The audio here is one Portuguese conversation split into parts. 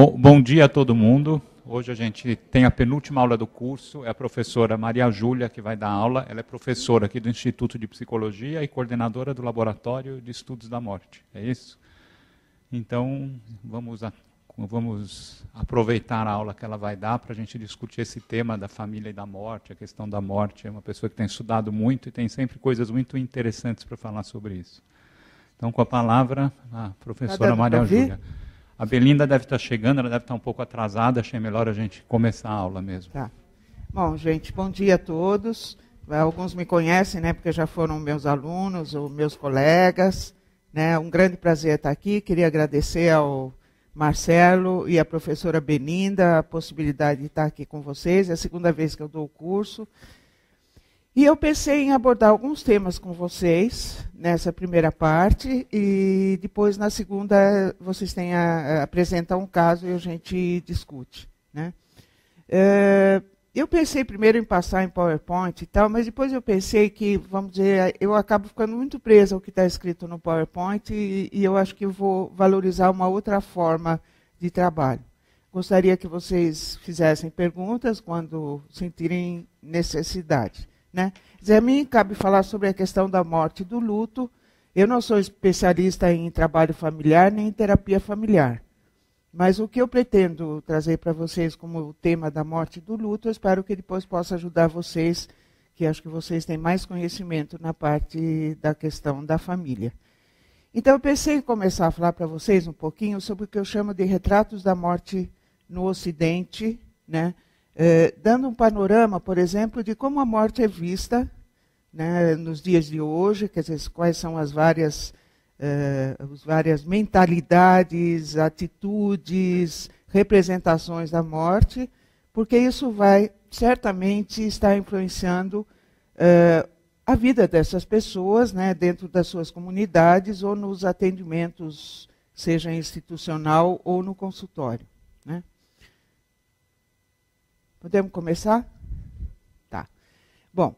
Bom dia a todo mundo. Hoje a gente tem a penúltima aula do curso. É a professora Maria Júlia que vai dar aula. Ela é professora aqui do Instituto de Psicologia e coordenadora do Laboratório de Estudos da Morte. É isso? Então, vamos aproveitar a aula que ela vai dar para a gente discutir esse tema da família e da morte, a questão da morte. É uma pessoa que tem estudado muito e tem sempre coisas muito interessantes para falar sobre isso. Então, com a palavra, a professora Maria Júlia. A Belinda deve estar chegando, ela deve estar um pouco atrasada, achei melhor a gente começar a aula mesmo. Tá. Bom, gente, bom dia a todos. Alguns me conhecem, né, porque já foram meus alunos ou meus colegas. Né? Um grande prazer estar aqui. Queria agradecer ao Marcelo e à professora Belinda a possibilidade de estar aqui com vocês. É a segunda vez que eu dou o curso. E eu pensei em abordar alguns temas com vocês nessa primeira parte e depois na segunda vocês apresentam um caso e a gente discute. Né? Eu pensei primeiro em passar em PowerPoint e tal, mas depois eu pensei que, vamos dizer, eu acabo ficando muito presa ao que está escrito no PowerPoint e eu acho que eu vou valorizar uma outra forma de trabalho. Gostaria que vocês fizessem perguntas quando sentirem necessidade. Né? A mim cabe falar sobre a questão da morte e do luto. Eu não sou especialista em trabalho familiar nem em terapia familiar. Mas o que eu pretendo trazer para vocês como tema da morte e do luto, eu espero que depois possa ajudar vocês, que acho que vocês têm mais conhecimento na parte da questão da família. Então eu pensei em começar a falar para vocês um pouquinho sobre o que eu chamo de retratos da morte no Ocidente, né? Dando um panorama, por exemplo, de como a morte é vista, né, nos dias de hoje, quer dizer, quais são as várias mentalidades, atitudes, representações da morte, porque isso vai certamente estar influenciando a vida dessas pessoas, né, dentro das suas comunidades ou nos atendimentos, seja institucional ou no consultório. Né? Podemos começar? Tá. Bom,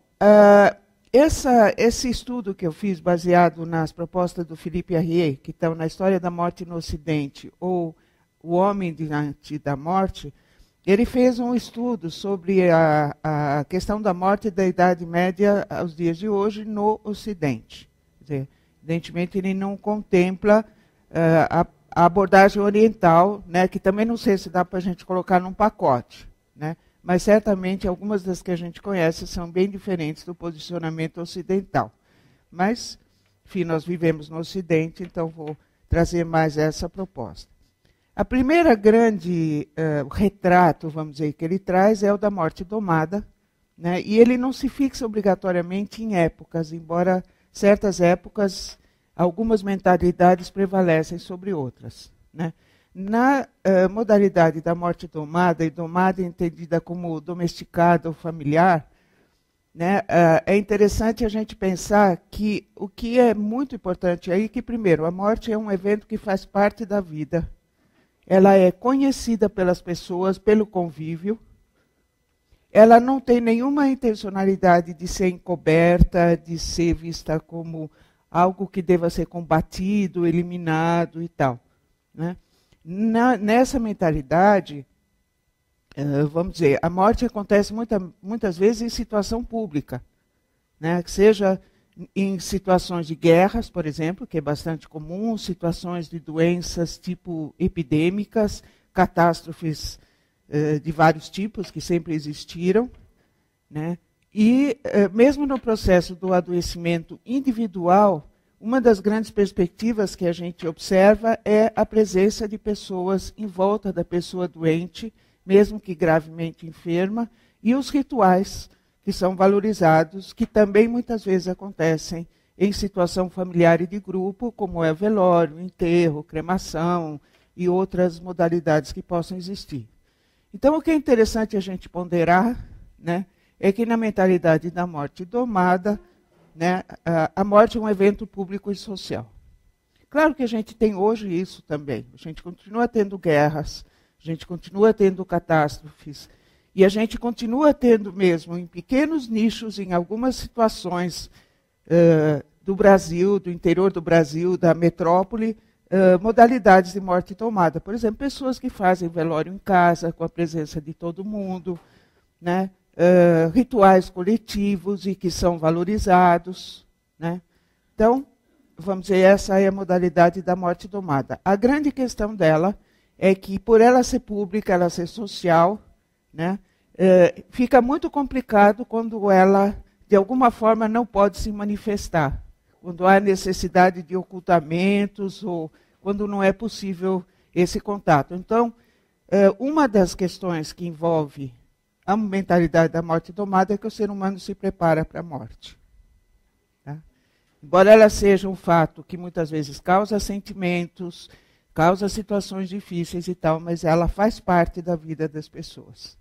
esse estudo que eu fiz, baseado nas propostas do Philippe Arrier, que estão na História da Morte no Ocidente, ou O Homem Diante da Morte, ele fez um estudo sobre a questão da morte da Idade Média aos dias de hoje no Ocidente. Quer dizer, evidentemente, ele não contempla a abordagem oriental, né, que também não sei se dá para a gente colocar num pacote, né? Mas certamente algumas das que a gente conhece são bem diferentes do posicionamento ocidental. Mas, enfim, nós vivemos no Ocidente, então vou trazer mais essa proposta. A primeira grande retrato, vamos dizer, que ele traz é o da morte domada, né? E ele não se fixa obrigatoriamente em épocas, embora certas épocas, algumas mentalidades prevalecem sobre outras, né? Na modalidade da morte domada, e domada entendida como domesticada ou familiar, né, é interessante a gente pensar que o que é muito importante aí é que, primeiro, a morte é um evento que faz parte da vida. Ela é conhecida pelas pessoas, pelo convívio. Ela não tem nenhuma intencionalidade de ser encoberta, de ser vista como algo que deva ser combatido, eliminado e tal, né? Nessa mentalidade, vamos dizer, a morte acontece muitas vezes em situação pública, né? Que seja em situações de guerras, por exemplo, que é bastante comum, situações de doenças tipo epidêmicas, catástrofes de vários tipos que sempre existiram, né? E mesmo no processo do adoecimento individual, uma das grandes perspectivas que a gente observa é a presença de pessoas em volta da pessoa doente, mesmo que gravemente enferma, e os rituais que são valorizados, que também muitas vezes acontecem em situação familiar e de grupo, como é o velório, enterro, cremação e outras modalidades que possam existir. Então, o que é interessante a gente ponderar, né, é que na mentalidade da morte domada, né, a morte é um evento público e social. Claro que a gente tem hoje isso também. A gente continua tendo guerras, a gente continua tendo catástrofes, e a gente continua tendo mesmo, em pequenos nichos, em algumas situações do Brasil, do interior do Brasil, da metrópole, modalidades de morte tomada. Por exemplo, pessoas que fazem velório em casa, com a presença de todo mundo, né? Rituais coletivos e que são valorizados, né? Então, vamos dizer, essa é a modalidade da morte domada. A grande questão dela é que, por ela ser pública, ela ser social, né, fica muito complicado quando ela, de alguma forma, não pode se manifestar. Quando há necessidade de ocultamentos ou quando não é possível esse contato. Então, uma das questões que envolve a mentalidade da morte domada é que o ser humano se prepara para a morte. Embora ela seja um fato que muitas vezes causa sentimentos, causa situações difíceis e tal, mas ela faz parte da vida das pessoas.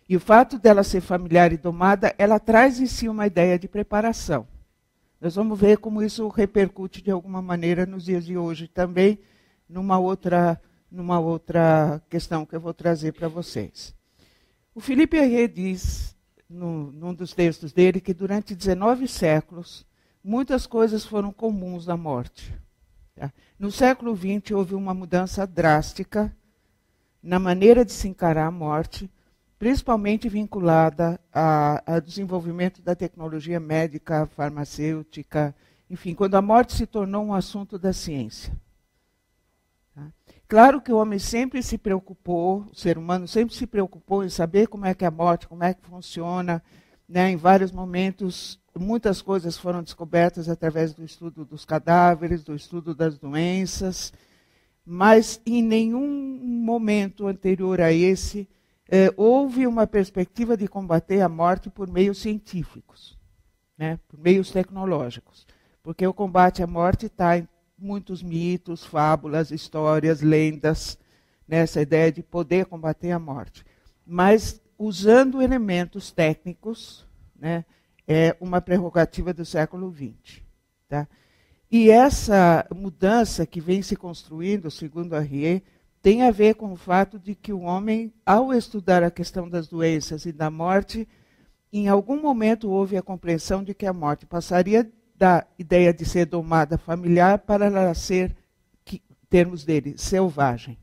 E o fato dela ser familiar e domada, ela traz em si uma ideia de preparação. Nós vamos ver como isso repercute de alguma maneira nos dias de hoje também, numa outra questão que eu vou trazer para vocês. O Philippe Herré diz, num dos textos dele, que durante 19 séculos, muitas coisas foram comuns na morte. Tá? No século XX, houve uma mudança drástica na maneira de se encarar a morte, principalmente vinculada ao desenvolvimento da tecnologia médica, farmacêutica, enfim, quando a morte se tornou um assunto da ciência. Tá? Claro que o homem sempre se preocupou, o ser humano sempre se preocupou em saber como é que é a morte, como é que funciona, né? Em vários momentos, muitas coisas foram descobertas através do estudo dos cadáveres, do estudo das doenças, mas em nenhum momento anterior a esse houve uma perspectiva de combater a morte por meios científicos, né? Por meios tecnológicos. Porque o combate à morte está em muitos mitos, fábulas, histórias, lendas, nessa ideia de poder combater a morte. Mas usando elementos técnicos, né, é uma prerrogativa do século XX. Tá? E essa mudança que vem se construindo, segundo Herré, tem a ver com o fato de que o homem, ao estudar a questão das doenças e da morte, em algum momento houve a compreensão de que a morte passaria da ideia de ser domada familiar para ela ser, em termos dele, selvagem.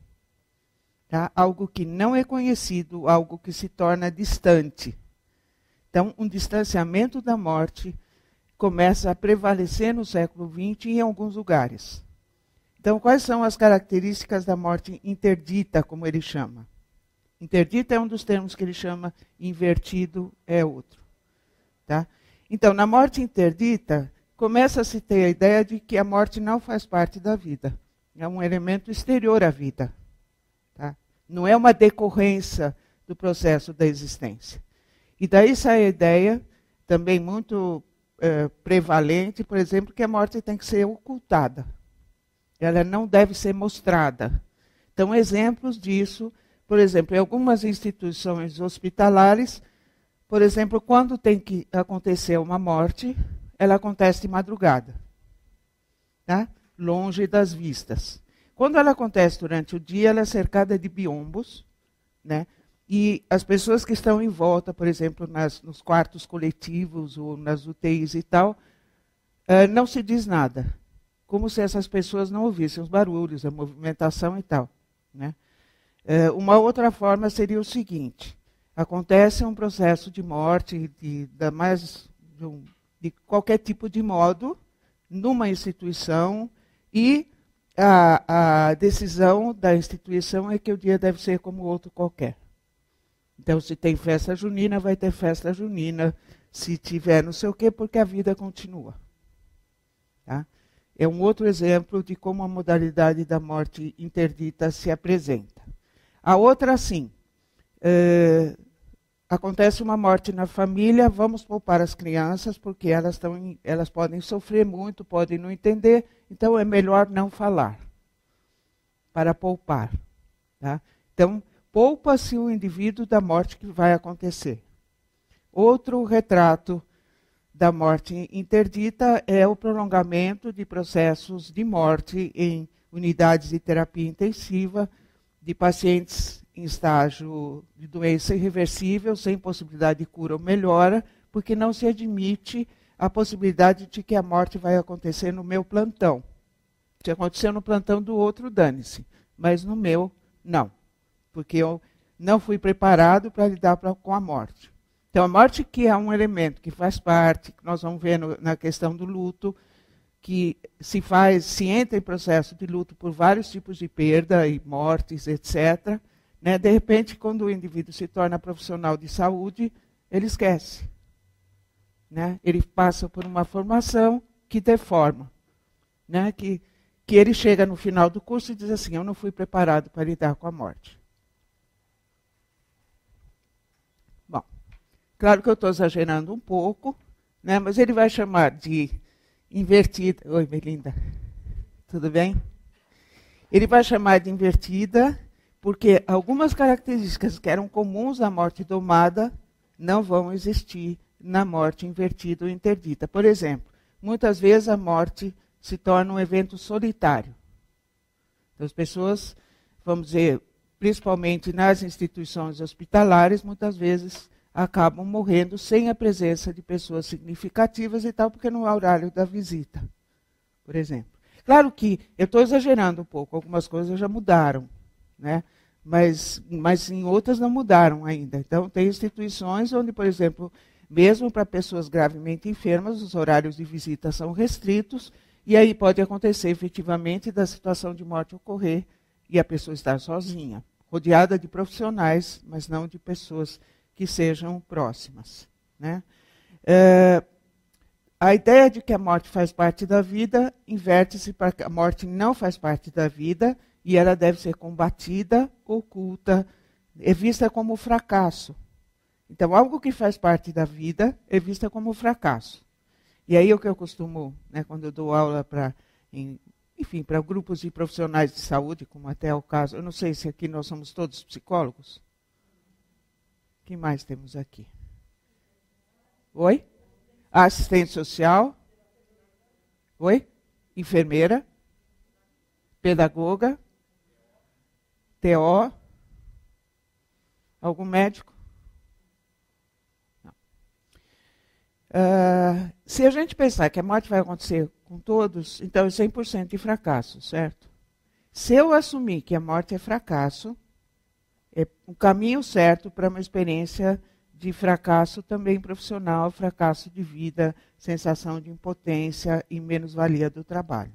Tá? Algo que não é conhecido, algo que se torna distante. Então, um distanciamento da morte começa a prevalecer no século XX em alguns lugares. Então, quais são as características da morte interdita, como ele chama? Interdita é um dos termos que ele chama, invertido é outro. Tá? Então, na morte interdita, começa a se ter a ideia de que a morte não faz parte da vida. É um elemento exterior à vida. Tá? Não é uma decorrência do processo da existência. E daí sai a ideia, também muito prevalente, por exemplo, que a morte tem que ser ocultada. Ela não deve ser mostrada. Então, exemplos disso, por exemplo, em algumas instituições hospitalares, por exemplo, quando tem que acontecer uma morte, ela acontece de madrugada, tá? Longe das vistas. Quando ela acontece durante o dia, ela é cercada de biombos, né? E as pessoas que estão em volta, por exemplo, nos quartos coletivos ou nas UTIs e tal, não se diz nada. Como se essas pessoas não ouvissem os barulhos, a movimentação e tal. Né? Uma outra forma seria o seguinte: acontece um processo de morte de qualquer tipo de modo, numa instituição, e a decisão da instituição é que o dia deve ser como outro qualquer. Então, se tem festa junina, vai ter festa junina. Se tiver não sei o quê, porque a vida continua. Tá? É um outro exemplo de como a modalidade da morte interdita se apresenta. A outra, sim. Acontece uma morte na família, vamos poupar as crianças, porque elas podem sofrer muito, podem não entender, então é melhor não falar, para poupar. Tá? Então, poupa-se o indivíduo da morte que vai acontecer. Outro retrato da morte interdita é o prolongamento de processos de morte em unidades de terapia intensiva de pacientes em estágio de doença irreversível, sem possibilidade de cura ou melhora, porque não se admite a possibilidade de que a morte vai acontecer no meu plantão. Se aconteceu no plantão do outro, dane-se. Mas no meu, não. Porque eu não fui preparado para lidar com a morte. Então, a morte, que é um elemento que faz parte, que nós vamos ver na questão do luto, que se entra em processo de luto por vários tipos de perda e mortes, etc. Né? De repente, quando o indivíduo se torna profissional de saúde, ele esquece. Né? Ele passa por uma formação que deforma. Né? Que ele chega no final do curso e diz assim, eu não fui preparado para lidar com a morte. Bom, claro que eu estou exagerando um pouco, né? Mas ele vai chamar de invertida. Oi, Belinda. Tudo bem? Ele vai chamar de invertida porque algumas características que eram comuns à morte domada não vão existir na morte invertida ou interdita. Por exemplo, muitas vezes a morte se torna um evento solitário. Então, as pessoas, vamos dizer, principalmente nas instituições hospitalares, muitas vezes acabam morrendo sem a presença de pessoas significativas e tal, porque não há horário da visita, por exemplo. Claro que eu estou exagerando um pouco, algumas coisas já mudaram, né? Mas em outras não mudaram ainda. Então, tem instituições onde, por exemplo, mesmo para pessoas gravemente enfermas, os horários de visita são restritos, e aí pode acontecer efetivamente da situação de morte ocorrer e a pessoa estar sozinha, rodeada de profissionais, mas não de pessoas que sejam próximas. Né? A ideia de que a morte faz parte da vida inverte-se para que a morte não faz parte da vida e ela deve ser combatida, oculta, é vista como fracasso. Então, algo que faz parte da vida é vista como fracasso. E aí o que eu costumo, né, quando eu dou aula para grupos de profissionais de saúde, como até é o caso, eu não sei se aqui nós somos todos psicólogos. Quem mais temos aqui? Oi? Assistente social? Oi? Enfermeira? Pedagoga? TO? Algum médico? Se a gente pensar que a morte vai acontecer com todos, então é 100% de fracasso, certo? Se eu assumir que a morte é fracasso, é um caminho certo para uma experiência de fracasso também profissional, fracasso de vida, sensação de impotência e menos-valia do trabalho.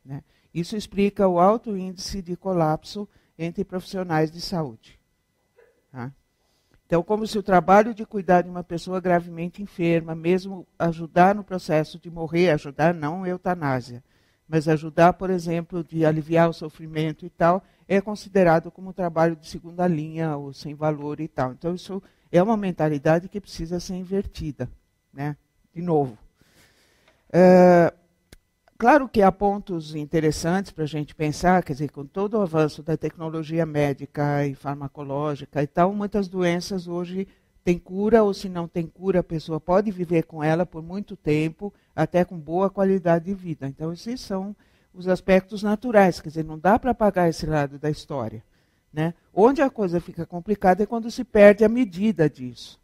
Né? Isso explica o alto índice de colapso entre profissionais de saúde. Tá? Então, como se o trabalho de cuidar de uma pessoa gravemente enferma, mesmo ajudar no processo de morrer, ajudar não eutanásia, mas ajudar, por exemplo, de aliviar o sofrimento e tal, é considerado como um trabalho de segunda linha ou sem valor e tal. Então, isso é uma mentalidade que precisa ser invertida, né? De novo. Claro que há pontos interessantes para a gente pensar, quer dizer, com todo o avanço da tecnologia médica e farmacológica e tal, muitas doenças hoje têm cura, ou se não tem cura, a pessoa pode viver com ela por muito tempo, até com boa qualidade de vida. Então, esses são os aspectos naturais, quer dizer, não dá para apagar esse lado da história. Né? Onde a coisa fica complicada é quando se perde a medida disso.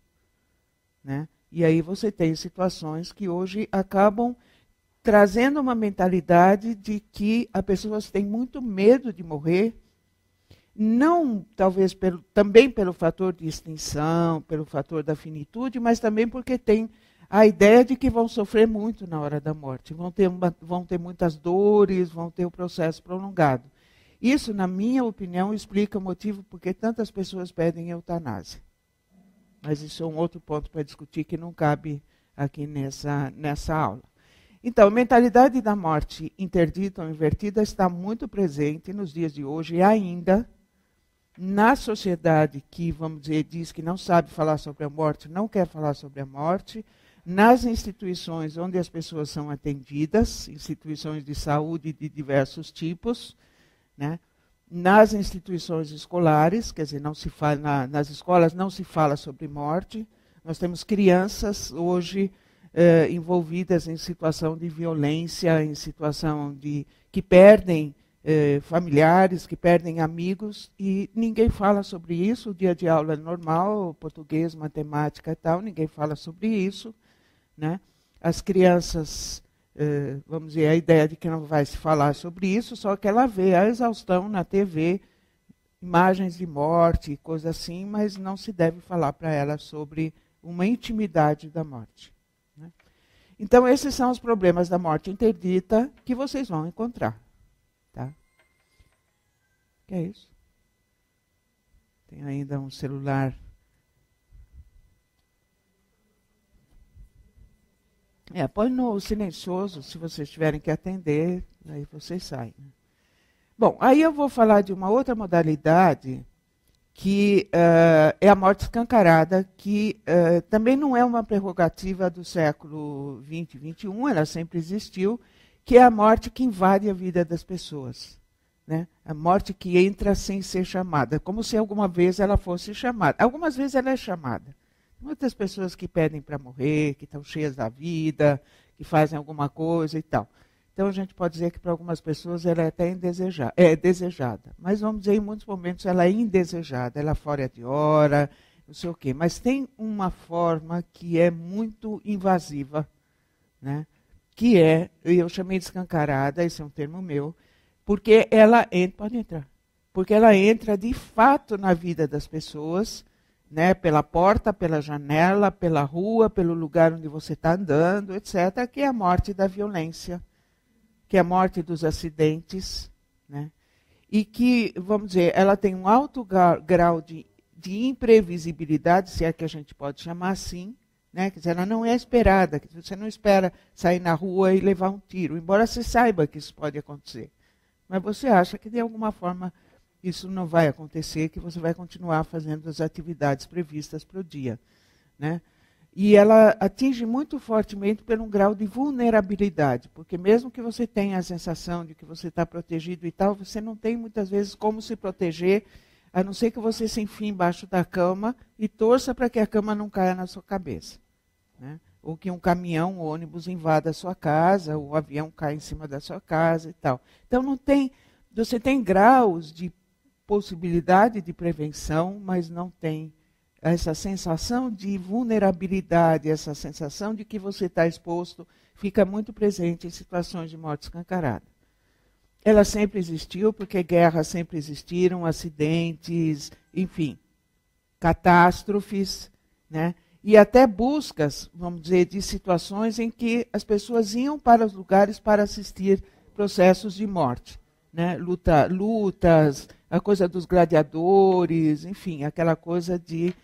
Né? E aí você tem situações que hoje acabam trazendo uma mentalidade de que as pessoas têm muito medo de morrer, não talvez também pelo fator de extinção, pelo fator da finitude, mas também porque tem a ideia de que vão sofrer muito na hora da morte, vão ter muitas dores, vão ter o processo prolongado. Isso, na minha opinião, explica o motivo por que tantas pessoas pedem eutanásia. Mas isso é um outro ponto para discutir que não cabe aqui nessa aula. Então, a mentalidade da morte interdita ou invertida está muito presente nos dias de hoje e ainda na sociedade que, vamos dizer, diz que não sabe falar sobre a morte, não quer falar sobre a morte, nas instituições onde as pessoas são atendidas, instituições de saúde de diversos tipos, né? Nas instituições escolares, quer dizer, não se fala, nas escolas não se fala sobre morte. Nós temos crianças hoje envolvidas em situação de violência, em situação de que perdem familiares, que perdem amigos, e ninguém fala sobre isso. O dia de aula é normal, português, matemática e tal, ninguém fala sobre isso. Né? As crianças vamos dizer, a ideia de que não vai se falar sobre isso, só que ela vê a exaustão na TV, imagens de morte, coisa assim, mas não se deve falar para ela sobre uma intimidade da morte. Né? Então, esses são os problemas da morte interdita que vocês vão encontrar. Tá? Que é isso? Tem ainda um celular. Põe no silencioso, se vocês tiverem que atender, aí vocês saem. Bom, aí eu vou falar de uma outra modalidade, que é a morte escancarada, que também não é uma prerrogativa do século XX e XXI, ela sempre existiu, que é a morte que invade a vida das pessoas. Né? A morte que entra sem ser chamada, como se alguma vez ela fosse chamada. Algumas vezes ela é chamada. Muitas pessoas que pedem para morrer, que estão cheias da vida, que fazem alguma coisa e tal. Então a gente pode dizer que para algumas pessoas ela é até desejada. Mas vamos dizer, em muitos momentos ela é indesejada, ela é fora de hora, não sei o quê. Mas tem uma forma que é muito invasiva, né? Que eu chamei de escancarada, esse é um termo meu, porque ela entra de fato na vida das pessoas, né, pela porta, pela janela, pela rua, pelo lugar onde você está andando, etc., que é a morte da violência, que é a morte dos acidentes, né, e que, vamos dizer, ela tem um alto grau de imprevisibilidade, se é que a gente pode chamar assim, né, quer dizer, ela não é esperada, você não espera sair na rua e levar um tiro, embora você saiba que isso pode acontecer. Mas você acha que, de alguma forma, isso não vai acontecer, que você vai continuar fazendo as atividades previstas para o dia. Né? E ela atinge muito fortemente por um grau de vulnerabilidade, porque mesmo que você tenha a sensação de que você está protegido e tal, você não tem muitas vezes como se proteger, a não ser que você se enfie embaixo da cama e torça para que a cama não caia na sua cabeça. Né? Ou que um caminhão, um ônibus invada a sua casa, ou o avião cai em cima da sua casa e tal. Então você tem graus de possibilidade de prevenção, mas não tem essa sensação de vulnerabilidade, essa sensação de que você está exposto, fica muito presente em situações de morte escancarada. Ela sempre existiu, porque guerras sempre existiram, acidentes, enfim, catástrofes, né? E até buscas, vamos dizer, de situações em que as pessoas iam para os lugares para assistir processos de morte. Né? Lutas, a coisa dos gladiadores, enfim, aquela coisa de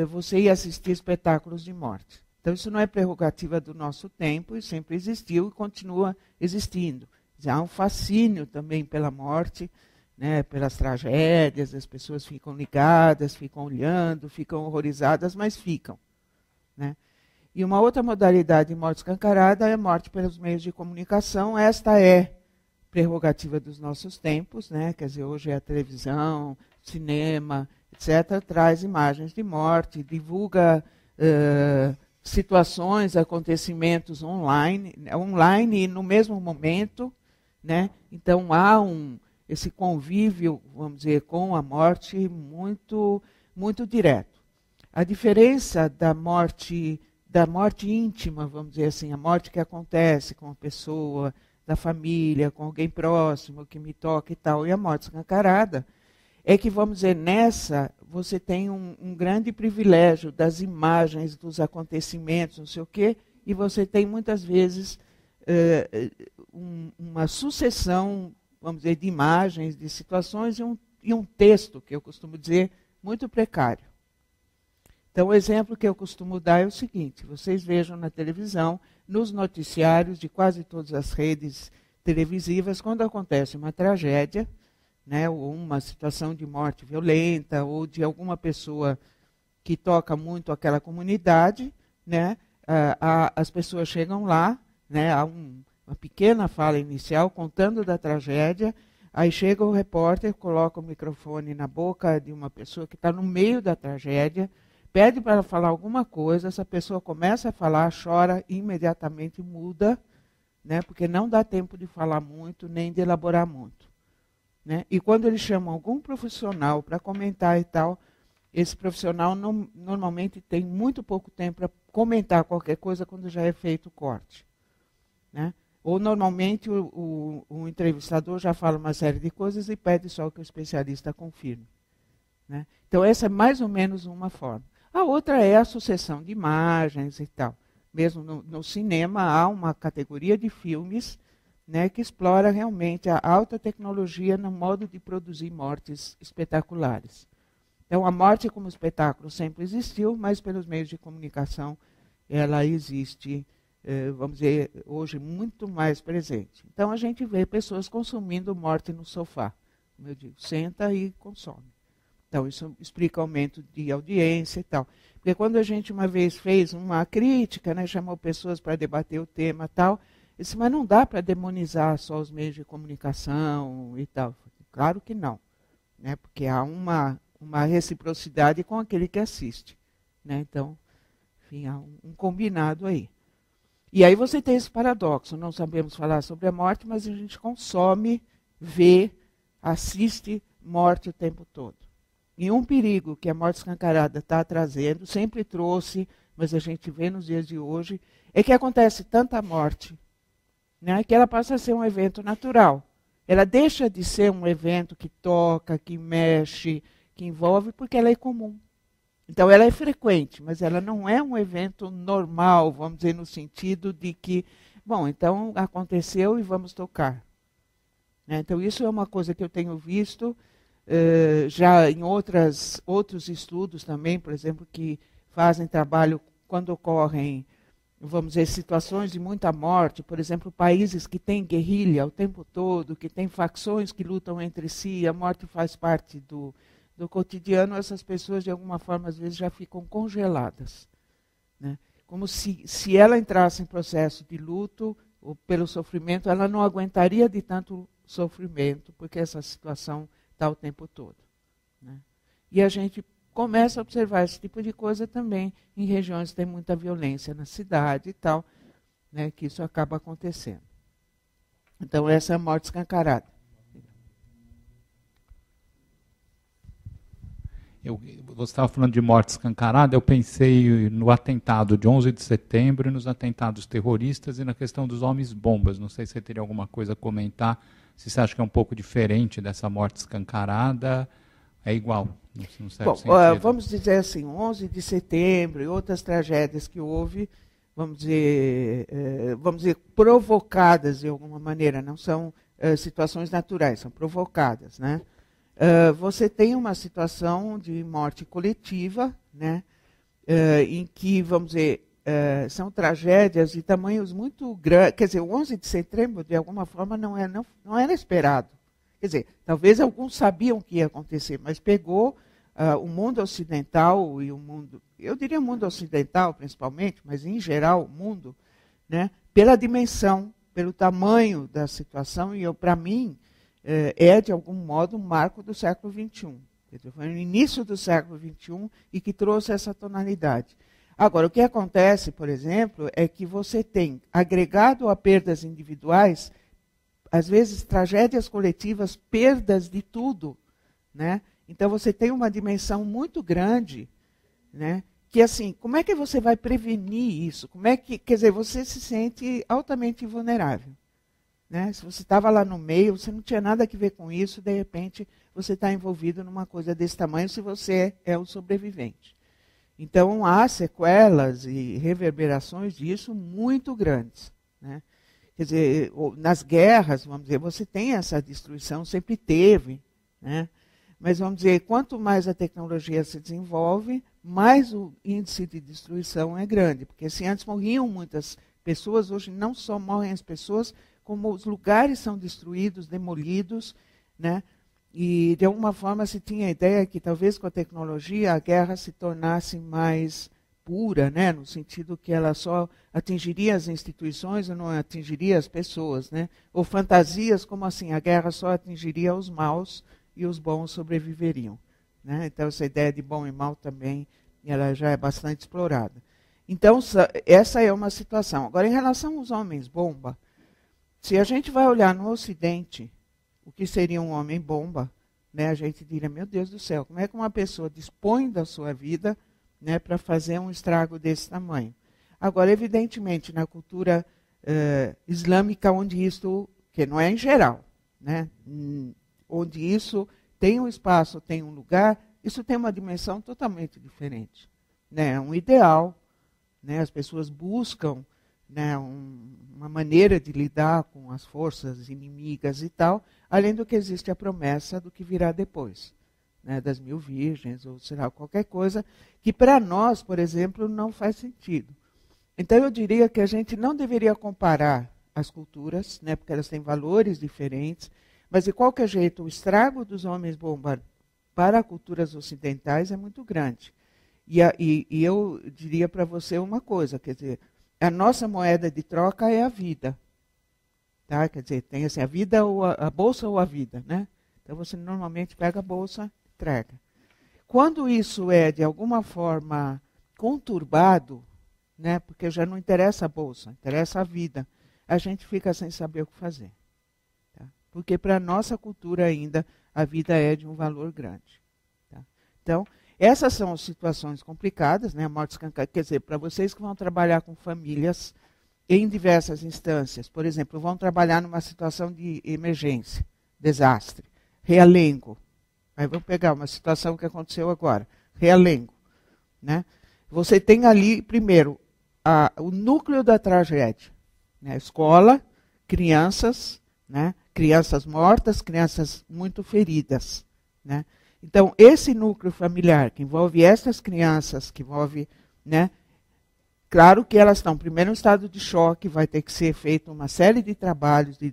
você ir assistir espetáculos de morte. Então isso não é prerrogativa do nosso tempo, e sempre existiu e continua existindo. Há um fascínio também pela morte, né, pelas tragédias, as pessoas ficam ligadas, ficam olhando, ficam horrorizadas, mas ficam. Né? E uma outra modalidade de morte escancarada é a morte pelos meios de comunicação. Esta é prerrogativa dos nossos tempos, né? Quer dizer, hoje é a televisão, cinema, etc., traz imagens de morte, divulga situações, acontecimentos online e no mesmo momento, né? Então há esse convívio, vamos dizer, com a morte muito, muito direto. A diferença da morte íntima, vamos dizer assim, a morte que acontece com a pessoa, da família, com alguém próximo, que me toca e tal, e a morte escancarada, é que, vamos dizer, nessa você tem um grande privilégio das imagens, dos acontecimentos, não sei o quê, e você tem muitas vezes uma sucessão, vamos dizer, de imagens, de situações e um texto, que eu costumo dizer, muito precário. Então, o exemplo que eu costumo dar é o seguinte: vocês vejam na televisão, nos noticiários de quase todas as redes televisivas, quando acontece uma tragédia, né, ou uma situação de morte violenta, ou de alguma pessoa que toca muito aquela comunidade, né, as pessoas chegam lá, né, há uma pequena fala inicial contando da tragédia, aí chega o repórter, coloca o microfone na boca de uma pessoa que está no meio da tragédia, pede para falar alguma coisa, essa pessoa começa a falar, chora, imediatamente muda, né, porque não dá tempo de falar muito, nem de elaborar muito. Né? E quando eles chamam algum profissional para comentar e tal, esse profissional normalmente tem muito pouco tempo para comentar qualquer coisa quando já é feito o corte. Né? Ou, normalmente, o entrevistador já fala uma série de coisas e pede só que o especialista confirme. Né? Então, essa é mais ou menos uma forma. A outra é a sucessão de imagens e tal. Mesmo no cinema, há uma categoria de filmes, né, que explora realmente a alta tecnologia no modo de produzir mortes espetaculares. Então, a morte como espetáculo sempre existiu, mas pelos meios de comunicação ela existe, vamos dizer, hoje muito mais presente. Então, a gente vê pessoas consumindo morte no sofá. Como eu digo, senta e consome. Então, isso explica aumento de audiência e tal. Porque quando a gente uma vez fez uma crítica, né, chamou pessoas para debater o tema e tal, disse, mas não dá para demonizar só os meios de comunicação e tal. Claro que não, né, porque há uma reciprocidade com aquele que assiste. Né? Então, enfim, há um combinado aí. E aí você tem esse paradoxo, não sabemos falar sobre a morte, mas a gente consome, vê, assiste morte o tempo todo. E um perigo que a morte escancarada está trazendo, sempre trouxe, mas a gente vê nos dias de hoje, é que acontece tanta morte, né, que ela passa a ser um evento natural. Ela deixa de ser um evento que toca, que mexe, que envolve, porque ela é comum. Então, ela é frequente, mas ela não é um evento normal, vamos dizer, no sentido de que, bom, então aconteceu e vamos tocar. Né? Então, isso é uma coisa que eu tenho visto já em outros estudos também, por exemplo, que fazem trabalho quando ocorrem, vamos dizer, situações de muita morte, por exemplo, países que têm guerrilha o tempo todo, que têm facções que lutam entre si, a morte faz parte do cotidiano, essas pessoas, de alguma forma, às vezes já ficam congeladas. Né? Como se ela entrasse em processo de luto, ou pelo sofrimento, ela não aguentaria de tanto sofrimento, porque essa situação está o tempo todo. Né? E a gente começa a observar esse tipo de coisa também em regiões que tem muita violência na cidade e tal, né, que isso acaba acontecendo. Então, essa é a morte escancarada. Você estava falando de morte escancarada, eu pensei no atentado de 11 de setembro e nos atentados terroristas e na questão dos homens-bombas. Não sei se você teria alguma coisa a comentar, se você acha que é um pouco diferente dessa morte escancarada, é igual, no certo sentido. Vamos dizer assim, 11 de setembro e outras tragédias que houve, vamos dizer, provocadas de alguma maneira, não são situações naturais, são provocadas, né? Você tem uma situação de morte coletiva, né, em que, vamos dizer, são tragédias de tamanhos muito grandes. Quer dizer, o 11 de setembro, de alguma forma, não era esperado. Quer dizer, talvez alguns sabiam que ia acontecer, mas pegou o mundo ocidental e o mundo, eu diria o mundo ocidental principalmente, mas em geral o mundo, né, pela dimensão, pelo tamanho da situação, e para mim, é, de algum modo, um marco do século XXI. Foi no início do século XXI e que trouxe essa tonalidade. Agora, o que acontece, por exemplo, é que você tem, agregado a perdas individuais, às vezes tragédias coletivas, perdas de tudo. Né? Então, você tem uma dimensão muito grande, né? Que assim, como é que você vai prevenir isso? Como é que, quer dizer, você se sente altamente vulnerável. Né? Se você estava lá no meio, você não tinha nada a ver com isso, de repente você está envolvido numa coisa desse tamanho se você é o sobrevivente. Então há sequelas e reverberações disso muito grandes. Né? Quer dizer, nas guerras, vamos dizer, você tem essa destruição, sempre teve. Né? Mas vamos dizer, quanto mais a tecnologia se desenvolve, mais o índice de destruição é grande. Porque se antes morriam muitas pessoas, hoje não só morrem as pessoas, como os lugares são destruídos, demolidos, né? E de alguma forma se tinha a ideia que talvez com a tecnologia a guerra se tornasse mais pura, né? No sentido que ela só atingiria as instituições e não atingiria as pessoas, né? Ou fantasias como assim, a guerra só atingiria os maus e os bons sobreviveriam. Né? Então essa ideia de bom e mal também ela já é bastante explorada. Então essa é uma situação. Agora em relação aos homens-bomba, se a gente vai olhar no Ocidente, o que seria um homem-bomba, né, a gente diria, meu Deus do céu, como é que uma pessoa dispõe da sua vida, né, para fazer um estrago desse tamanho? Agora, evidentemente, na cultura islâmica onde isso, que não é em geral, né? Onde isso tem um espaço, tem um lugar, isso tem uma dimensão totalmente diferente. Né? É um ideal, né? As pessoas buscam, né, uma maneira de lidar com as forças inimigas e tal, além do que existe a promessa do que virá depois, né, das 1000 virgens, ou sei lá, qualquer coisa, que para nós, por exemplo, não faz sentido. Então eu diria que a gente não deveria comparar as culturas, né, porque elas têm valores diferentes, mas de qualquer jeito o estrago dos homens-bomba para culturas ocidentais é muito grande. E eu diria para você uma coisa, quer dizer, a nossa moeda de troca é a vida. Tá? Quer dizer, tem assim, a vida ou a bolsa ou a vida. Né? Então você normalmente pega a bolsa e entrega. Quando isso é de alguma forma conturbado, né, porque já não interessa a bolsa, interessa a vida, a gente fica sem saber o que fazer. Tá? Porque para a nossa cultura ainda a vida é de um valor grande. Tá? Então, essas são as situações complicadas, né? A morte escancarada, quer dizer, para vocês que vão trabalhar com famílias em diversas instâncias, por exemplo, vão trabalhar numa situação de emergência, desastre, realengo. Aí vamos pegar uma situação que aconteceu agora, realengo. Né? Você tem ali, primeiro, o núcleo da tragédia. Né? Escola, crianças, né? Crianças mortas, crianças muito feridas. Né? Então, esse núcleo familiar, que envolve essas crianças, que envolve, né, claro que elas estão primeiro em estado de choque, vai ter que ser feita uma série de trabalhos, de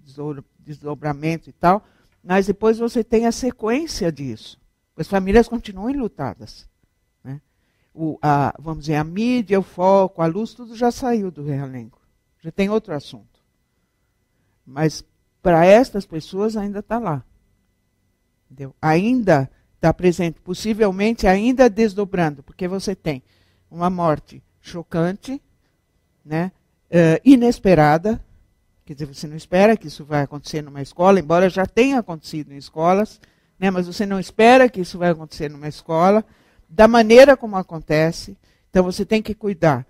desdobramento e tal, mas depois você tem a sequência disso. As famílias continuam enlutadas. Né? Vamos dizer, a mídia, o foco, a luz, tudo já saiu do realengo. Já tem outro assunto. Mas, para estas pessoas, ainda está lá. Entendeu? Ainda está presente, possivelmente ainda desdobrando, porque você tem uma morte chocante, né, inesperada, quer dizer, você não espera que isso vai acontecer numa escola, embora já tenha acontecido em escolas, né, mas você não espera que isso vai acontecer numa escola, da maneira como acontece, então você tem que cuidar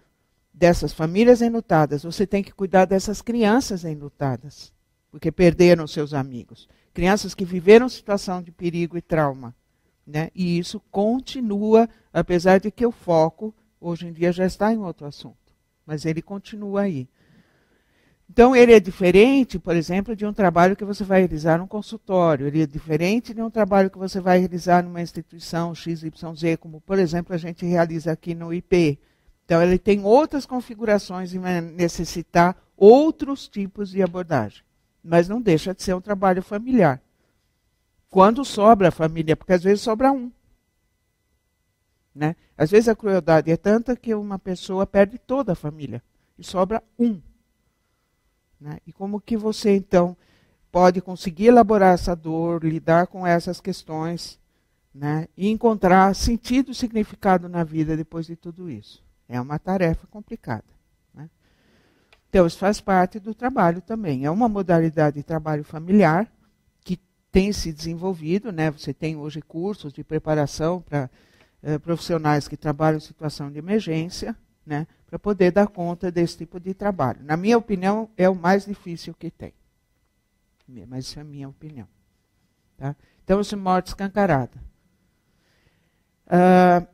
dessas famílias enlutadas, você tem que cuidar dessas crianças enlutadas, porque perderam seus amigos, crianças que viveram situação de perigo e trauma. Né? E isso continua, apesar de que o foco, hoje em dia, já está em outro assunto. Mas ele continua aí. Então, ele é diferente, por exemplo, de um trabalho que você vai realizar num consultório. Ele é diferente de um trabalho que você vai realizar numa instituição XYZ, como, por exemplo, a gente realiza aqui no IP. Então, ele tem outras configurações e vai necessitar outros tipos de abordagem. Mas não deixa de ser um trabalho familiar. Quando sobra a família, porque às vezes sobra um. Né? Às vezes a crueldade é tanta que uma pessoa perde toda a família e sobra um. Né? E como que você, então, pode conseguir elaborar essa dor, lidar com essas questões, né? E encontrar sentido e significado na vida depois de tudo isso? É uma tarefa complicada. Né? Então, isso faz parte do trabalho também. É uma modalidade de trabalho familiar, tem se desenvolvido, né? Você tem hoje cursos de preparação para profissionais que trabalham em situação de emergência, né? Para poder dar conta desse tipo de trabalho. Na minha opinião, é o mais difícil que tem. Mas isso é a minha opinião. Tá? Então, essa morte escancarada.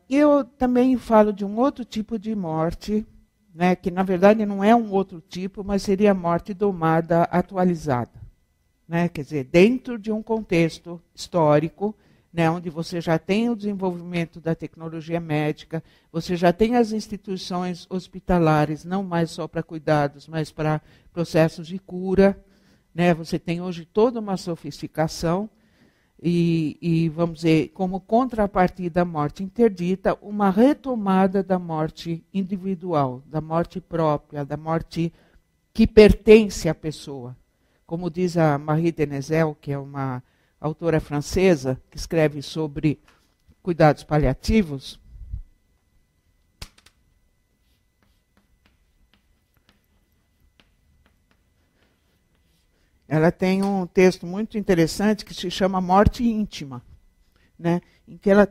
Eu também falo de um outro tipo de morte, né? Que na verdade não é um outro tipo, mas seria a morte domada atualizada. Né? Quer dizer, dentro de um contexto histórico, né, onde você já tem o desenvolvimento da tecnologia médica, você já tem as instituições hospitalares, não mais só para cuidados, mas para processos de cura. Né? Você tem hoje toda uma sofisticação e, vamos dizer, como contrapartida à morte interdita, uma retomada da morte individual, da morte própria, da morte que pertence à pessoa. Como diz a Marie Denezel, que é uma autora francesa, que escreve sobre cuidados paliativos, ela tem um texto muito interessante que se chama Morte Íntima, né, em que ela,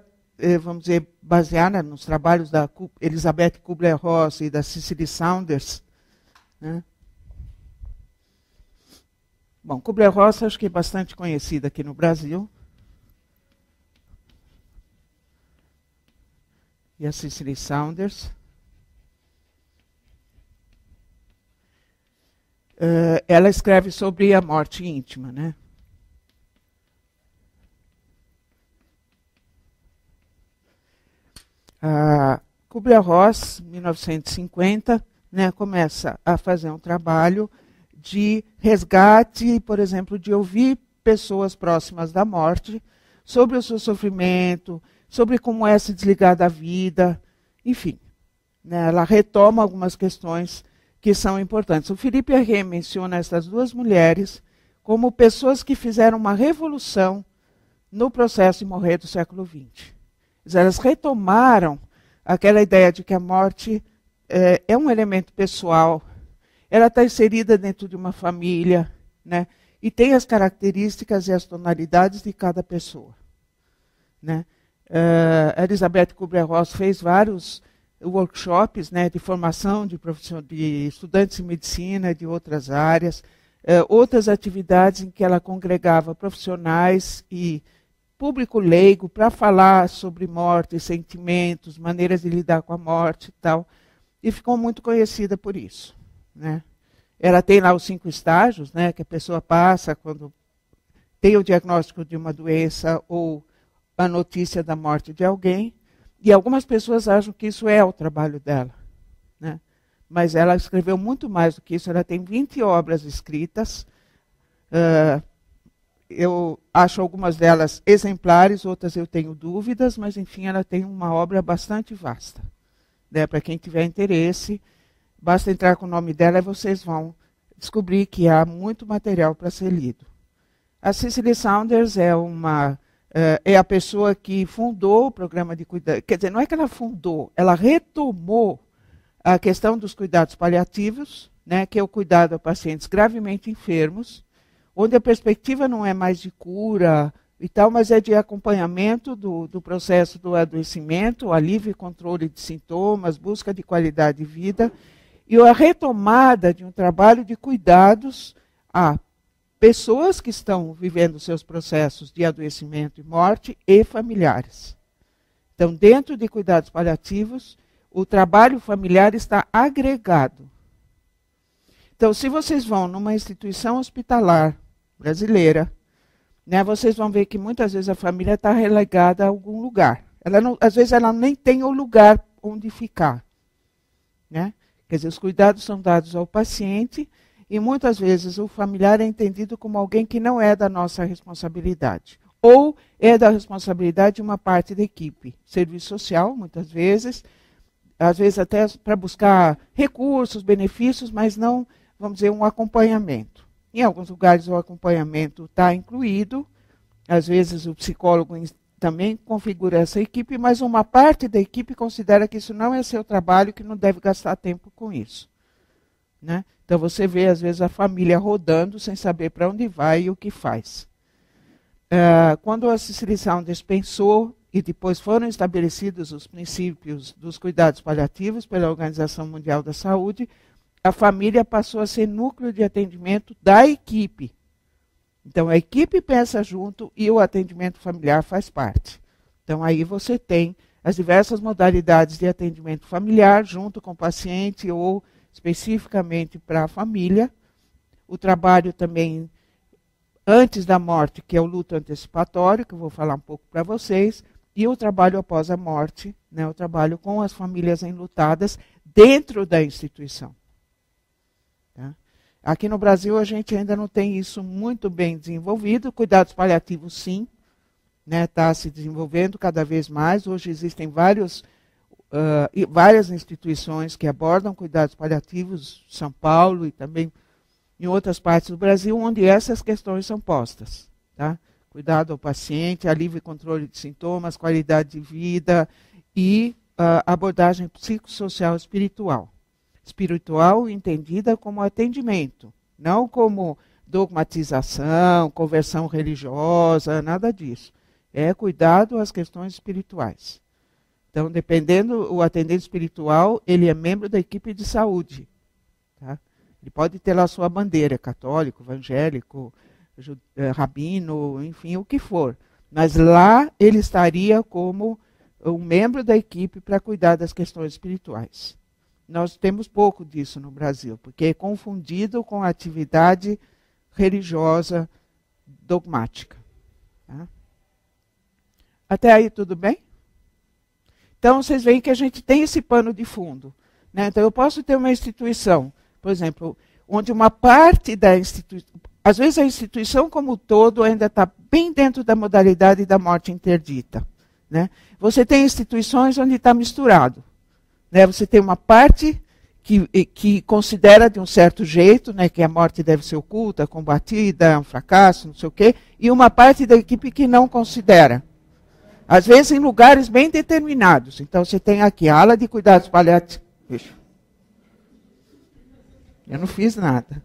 vamos dizer, baseada nos trabalhos da Elizabeth Kubler-Ross e da Cicely Saunders, né, Bom, Kubler-Ross acho que é bastante conhecida aqui no Brasil. E a Cicely Saunders. Ela escreve sobre a morte íntima, né? Kubler-Ross, 1950, né, começa a fazer um trabalho de resgate, por exemplo, de ouvir pessoas próximas da morte sobre o seu sofrimento, sobre como é se desligar da vida, enfim. Né, ela retoma algumas questões que são importantes. O Philippe Herré menciona essas duas mulheres como pessoas que fizeram uma revolução no processo de morrer do século XX. Elas retomaram aquela ideia de que a morte é um elemento pessoal, ela está inserida dentro de uma família, né? E tem as características e as tonalidades de cada pessoa. Né? A Elizabeth Kubler-Ross fez vários workshops, né, de formação de estudantes de medicina e de outras áreas, outras atividades em que ela congregava profissionais e público leigo para falar sobre morte, sentimentos, maneiras de lidar com a morte e tal, e ficou muito conhecida por isso. Né? Ela tem lá os 5 estágios, né, que a pessoa passa quando tem o diagnóstico de uma doença ou a notícia da morte de alguém, e algumas pessoas acham que isso é o trabalho dela. Né? Mas ela escreveu muito mais do que isso, ela tem 20 obras escritas, eu acho algumas delas exemplares, outras eu tenho dúvidas, mas enfim, ela tem uma obra bastante vasta. Né? Para quem tiver interesse, basta entrar com o nome dela e vocês vão descobrir que há muito material para ser lido. A Cicely Saunders é a pessoa que fundou o programa de cuidado. Quer dizer, não é que ela fundou, ela retomou a questão dos cuidados paliativos, né, que é o cuidado a pacientes gravemente enfermos, onde a perspectiva não é mais de cura e tal, mas é de acompanhamento do processo do adoecimento, alívio e controle de sintomas, busca de qualidade de vida, e a retomada de um trabalho de cuidados a pessoas que estão vivendo seus processos de adoecimento e morte e familiares. Então, dentro de cuidados paliativos, o trabalho familiar está agregado. Então, se vocês vão numa instituição hospitalar brasileira, né, vocês vão ver que muitas vezes a família está relegada a algum lugar. Às vezes ela nem tem o lugar onde ficar. Né? Quer dizer, os cuidados são dados ao paciente e muitas vezes o familiar é entendido como alguém que não é da nossa responsabilidade. Ou é da responsabilidade de uma parte da equipe. Serviço social, muitas vezes, às vezes até para buscar recursos, benefícios, mas não, vamos dizer, um acompanhamento. Em alguns lugares o acompanhamento está incluído, às vezes o psicólogo também configura essa equipe, mas uma parte da equipe considera que isso não é seu trabalho, que não deve gastar tempo com isso. Né? Então você vê, às vezes, a família rodando sem saber para onde vai e o que faz. Quando a Cicely Saunders pensou, e depois foram estabelecidos os princípios dos cuidados paliativos pela Organização Mundial da Saúde, a família passou a ser núcleo de atendimento da equipe. Então, a equipe pensa junto e o atendimento familiar faz parte. Então, aí você tem as diversas modalidades de atendimento familiar, junto com o paciente ou especificamente para a família. O trabalho também antes da morte, que é o luto antecipatório, que eu vou falar um pouco para vocês, e o trabalho após a morte, né, o trabalho com as famílias enlutadas dentro da instituição. Tá? Aqui no Brasil a gente ainda não tem isso muito bem desenvolvido. Cuidados paliativos, sim, está se desenvolvendo cada vez mais. Hoje existem várias instituições que abordam cuidados paliativos, São Paulo e também em outras partes do Brasil, onde essas questões são postas. Tá? Cuidado ao paciente, alívio e controle de sintomas, qualidade de vida e abordagem psicossocial espiritual. Espiritual entendida como atendimento, não como dogmatização, conversão religiosa, nada disso. É cuidado às questões espirituais. Então, dependendo, o atendente espiritual, ele é membro da equipe de saúde. Tá? Ele pode ter lá a sua bandeira, católico, evangélico, rabino, enfim, o que for. Mas lá ele estaria como um membro da equipe para cuidar das questões espirituais. Nós temos pouco disso no Brasil, porque é confundido com a atividade religiosa dogmática. Tá? Até aí tudo bem? Então vocês veem que a gente tem esse pano de fundo. Né? Então eu posso ter uma instituição, por exemplo, onde uma parte da instituição, às vezes a instituição como um todo ainda está bem dentro da modalidade da morte interdita. Né? Você tem instituições onde está misturado. Né? Você tem uma parte que considera de um certo jeito, né, que a morte deve ser oculta, combatida, um fracasso, não sei o quê, e uma parte da equipe que não considera. Às vezes em lugares bem determinados. Então você tem aqui a ala de cuidados paliativos. Eu não fiz nada.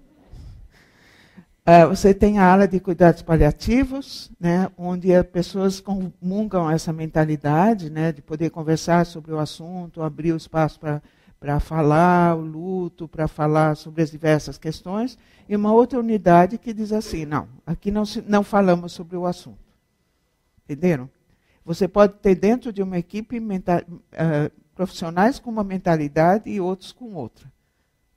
Você tem a ala de cuidados paliativos, né, onde as pessoas comungam essa mentalidade, né, de poder conversar sobre o assunto, abrir o espaço para falar o luto, para falar sobre as diversas questões, e uma outra unidade que diz assim, não, aqui não falamos sobre o assunto. Entenderam? Você pode ter dentro de uma equipe profissionais com uma mentalidade e outros com outra.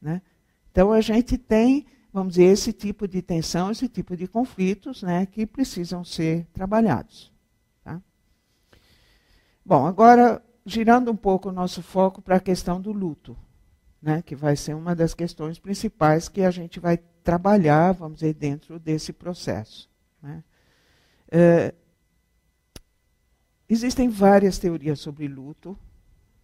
Né? Então a gente tem, vamos dizer, esse tipo de tensão, esse tipo de conflitos, né, que precisam ser trabalhados. Tá? Bom, agora, girando um pouco o nosso foco para a questão do luto, né, que vai ser uma das questões principais que a gente vai trabalhar, vamos dizer, dentro desse processo. Né? Existem várias teorias sobre luto,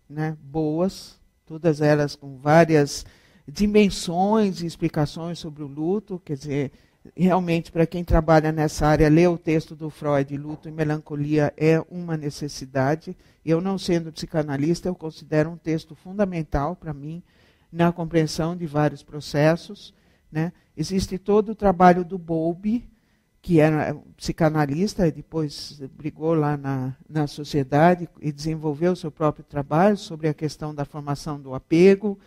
né, boas, todas elas com várias dimensões e explicações sobre o luto, quer dizer, realmente para quem trabalha nessa área, ler o texto do Freud, Luto e Melancolia, é uma necessidade. Eu, não sendo psicanalista, eu considero um texto fundamental para mim na compreensão de vários processos. Né? Existe todo o trabalho do Bowlby, que era um psicanalista, e depois brigou lá na sociedade e desenvolveu o seu próprio trabalho sobre a questão da formação do apego,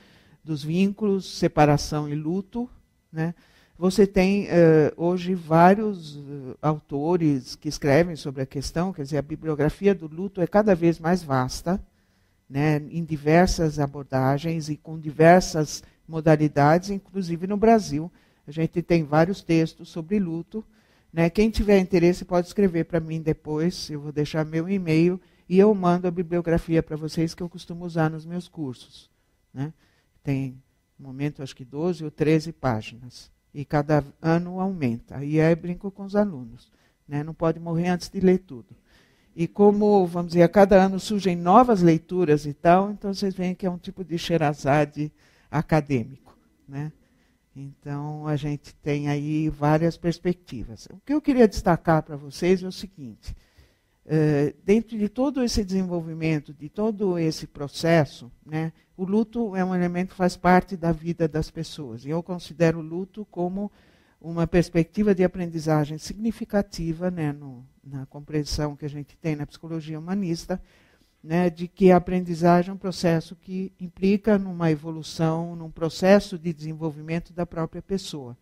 dos vínculos, separação e luto. Né? Você tem hoje vários autores que escrevem sobre a questão, quer dizer, a bibliografia do luto é cada vez mais vasta, né, em diversas abordagens e com diversas modalidades, inclusive no Brasil. A gente tem vários textos sobre luto. Né? Quem tiver interesse pode escrever para mim depois, eu vou deixar meu e-mail e eu mando a bibliografia para vocês que eu costumo usar nos meus cursos. Né? Tem, no momento, acho que 12 ou 13 páginas. E cada ano aumenta. E aí brinco com os alunos. Né? Não pode morrer antes de ler tudo. E como, vamos dizer, a cada ano surgem novas leituras e tal, então vocês veem que é um tipo de Sherazade acadêmico. Né? Então, a gente tem aí várias perspectivas. O que eu queria destacar para vocês é o seguinte. Dentro de todo esse desenvolvimento, de todo esse processo, né, o luto é um elemento que faz parte da vida das pessoas. E eu considero o luto como uma perspectiva de aprendizagem significativa, né, na compreensão que a gente tem na psicologia humanista, né, de que a aprendizagem é um processo que implica numa evolução, num processo de desenvolvimento da própria pessoa.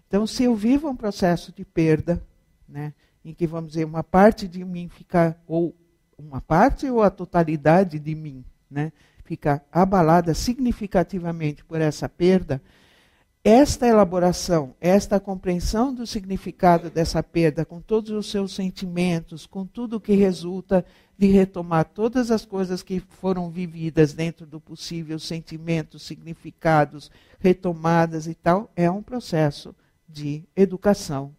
Então, se eu vivo um processo de perda, né, em que, vamos dizer, uma parte de mim fica, ou uma parte ou a totalidade de mim, né, fica abalada significativamente por essa perda, esta elaboração, esta compreensão do significado dessa perda, com todos os seus sentimentos, com tudo que resulta de retomar todas as coisas que foram vividas dentro do possível, sentimentos, significados, retomadas e tal, é um processo de educação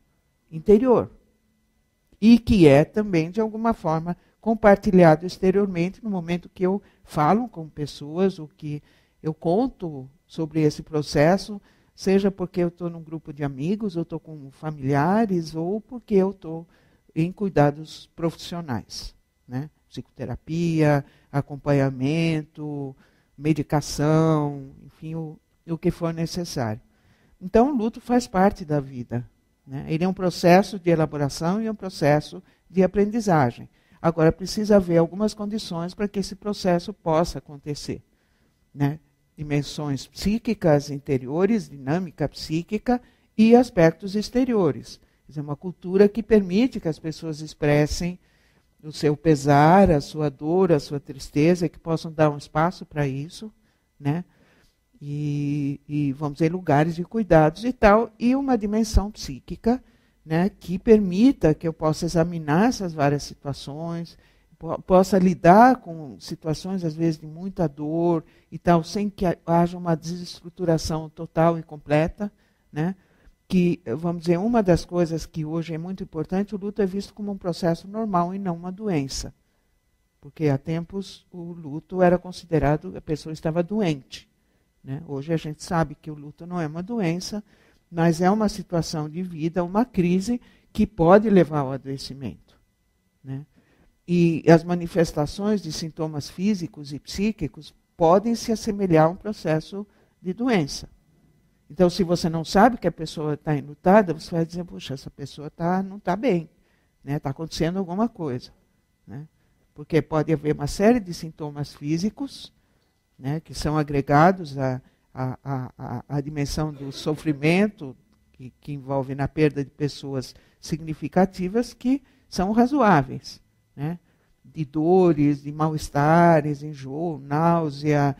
interior. E que é também, de alguma forma, compartilhado exteriormente no momento que eu falo com pessoas, ou que eu conto sobre esse processo, seja porque eu estou num grupo de amigos, ou estou com familiares, ou porque eu estou em cuidados profissionais. Né? Psicoterapia, acompanhamento, medicação, enfim, o que for necessário. Então, o luto faz parte da vida. Né? Ele é um processo de elaboração e é um processo de aprendizagem. Agora, precisa haver algumas condições para que esse processo possa acontecer. Né? dimensões psíquicas interiores, dinâmica psíquica e aspectos exteriores. Quer dizer, uma cultura que permite que as pessoas expressem o seu pesar, a sua dor, a sua tristeza, que possam dar um espaço para isso, né? E vamos dizer, lugares de cuidados e tal, e uma dimensão psíquica, né, que permita que eu possa examinar essas várias situações, possa lidar com situações, às vezes, de muita dor e tal, sem que haja uma desestruturação total e completa, né? Que, vamos dizer, uma das coisas que hoje é muito importante, o luto é visto como um processo normal e não uma doença. Porque há tempos o luto era considerado, a pessoa estava doente, né? Hoje a gente sabe que o luto não é uma doença, mas é uma situação de vida, uma crise que pode levar ao adoecimento, né? E as manifestações de sintomas físicos e psíquicos podem se assemelhar a um processo de doença. Então, se você não sabe que a pessoa está enlutada, você vai dizer, puxa, essa pessoa não está bem, né? Está acontecendo alguma coisa, né? Porque pode haver uma série de sintomas físicos, né, que são agregados à dimensão do sofrimento que envolve na perda de pessoas significativas que são razoáveis, né? De dores, de mal-estares, enjoo, náusea,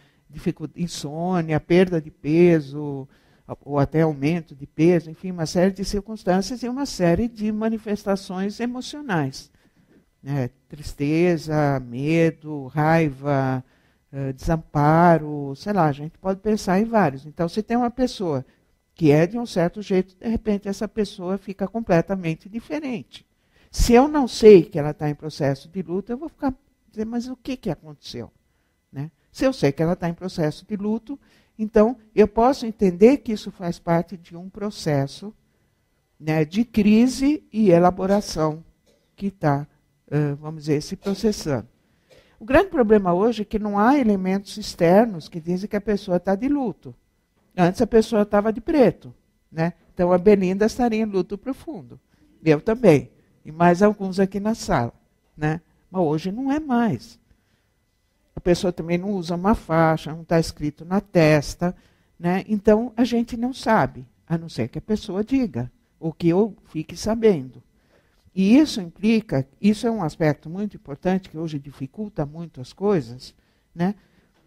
insônia, perda de peso, ou até aumento de peso, enfim, uma série de circunstâncias e uma série de manifestações emocionais, né? Tristeza, medo, raiva, desamparo, sei lá, a gente pode pensar em vários. Então, se tem uma pessoa que é de um certo jeito, de repente essa pessoa fica completamente diferente. Se eu não sei que ela está em processo de luto, eu vou ficar dizendo, mas o que aconteceu? Né? Se eu sei que ela está em processo de luto, então eu posso entender que isso faz parte de um processo, né, de crise e elaboração que está, vamos dizer, se processando. O grande problema hoje é que não há elementos externos que dizem que a pessoa está de luto. Antes a pessoa estava de preto, né? Então a Belinda estaria em luto profundo. Eu também. E mais alguns aqui na sala, né? Mas hoje não é mais. A pessoa também não usa uma faixa, não está escrito na testa, né? Então a gente não sabe, a não ser que a pessoa diga, ou que eu fique sabendo. E isso implica, isso é um aspecto muito importante que hoje dificulta muito as coisas, né?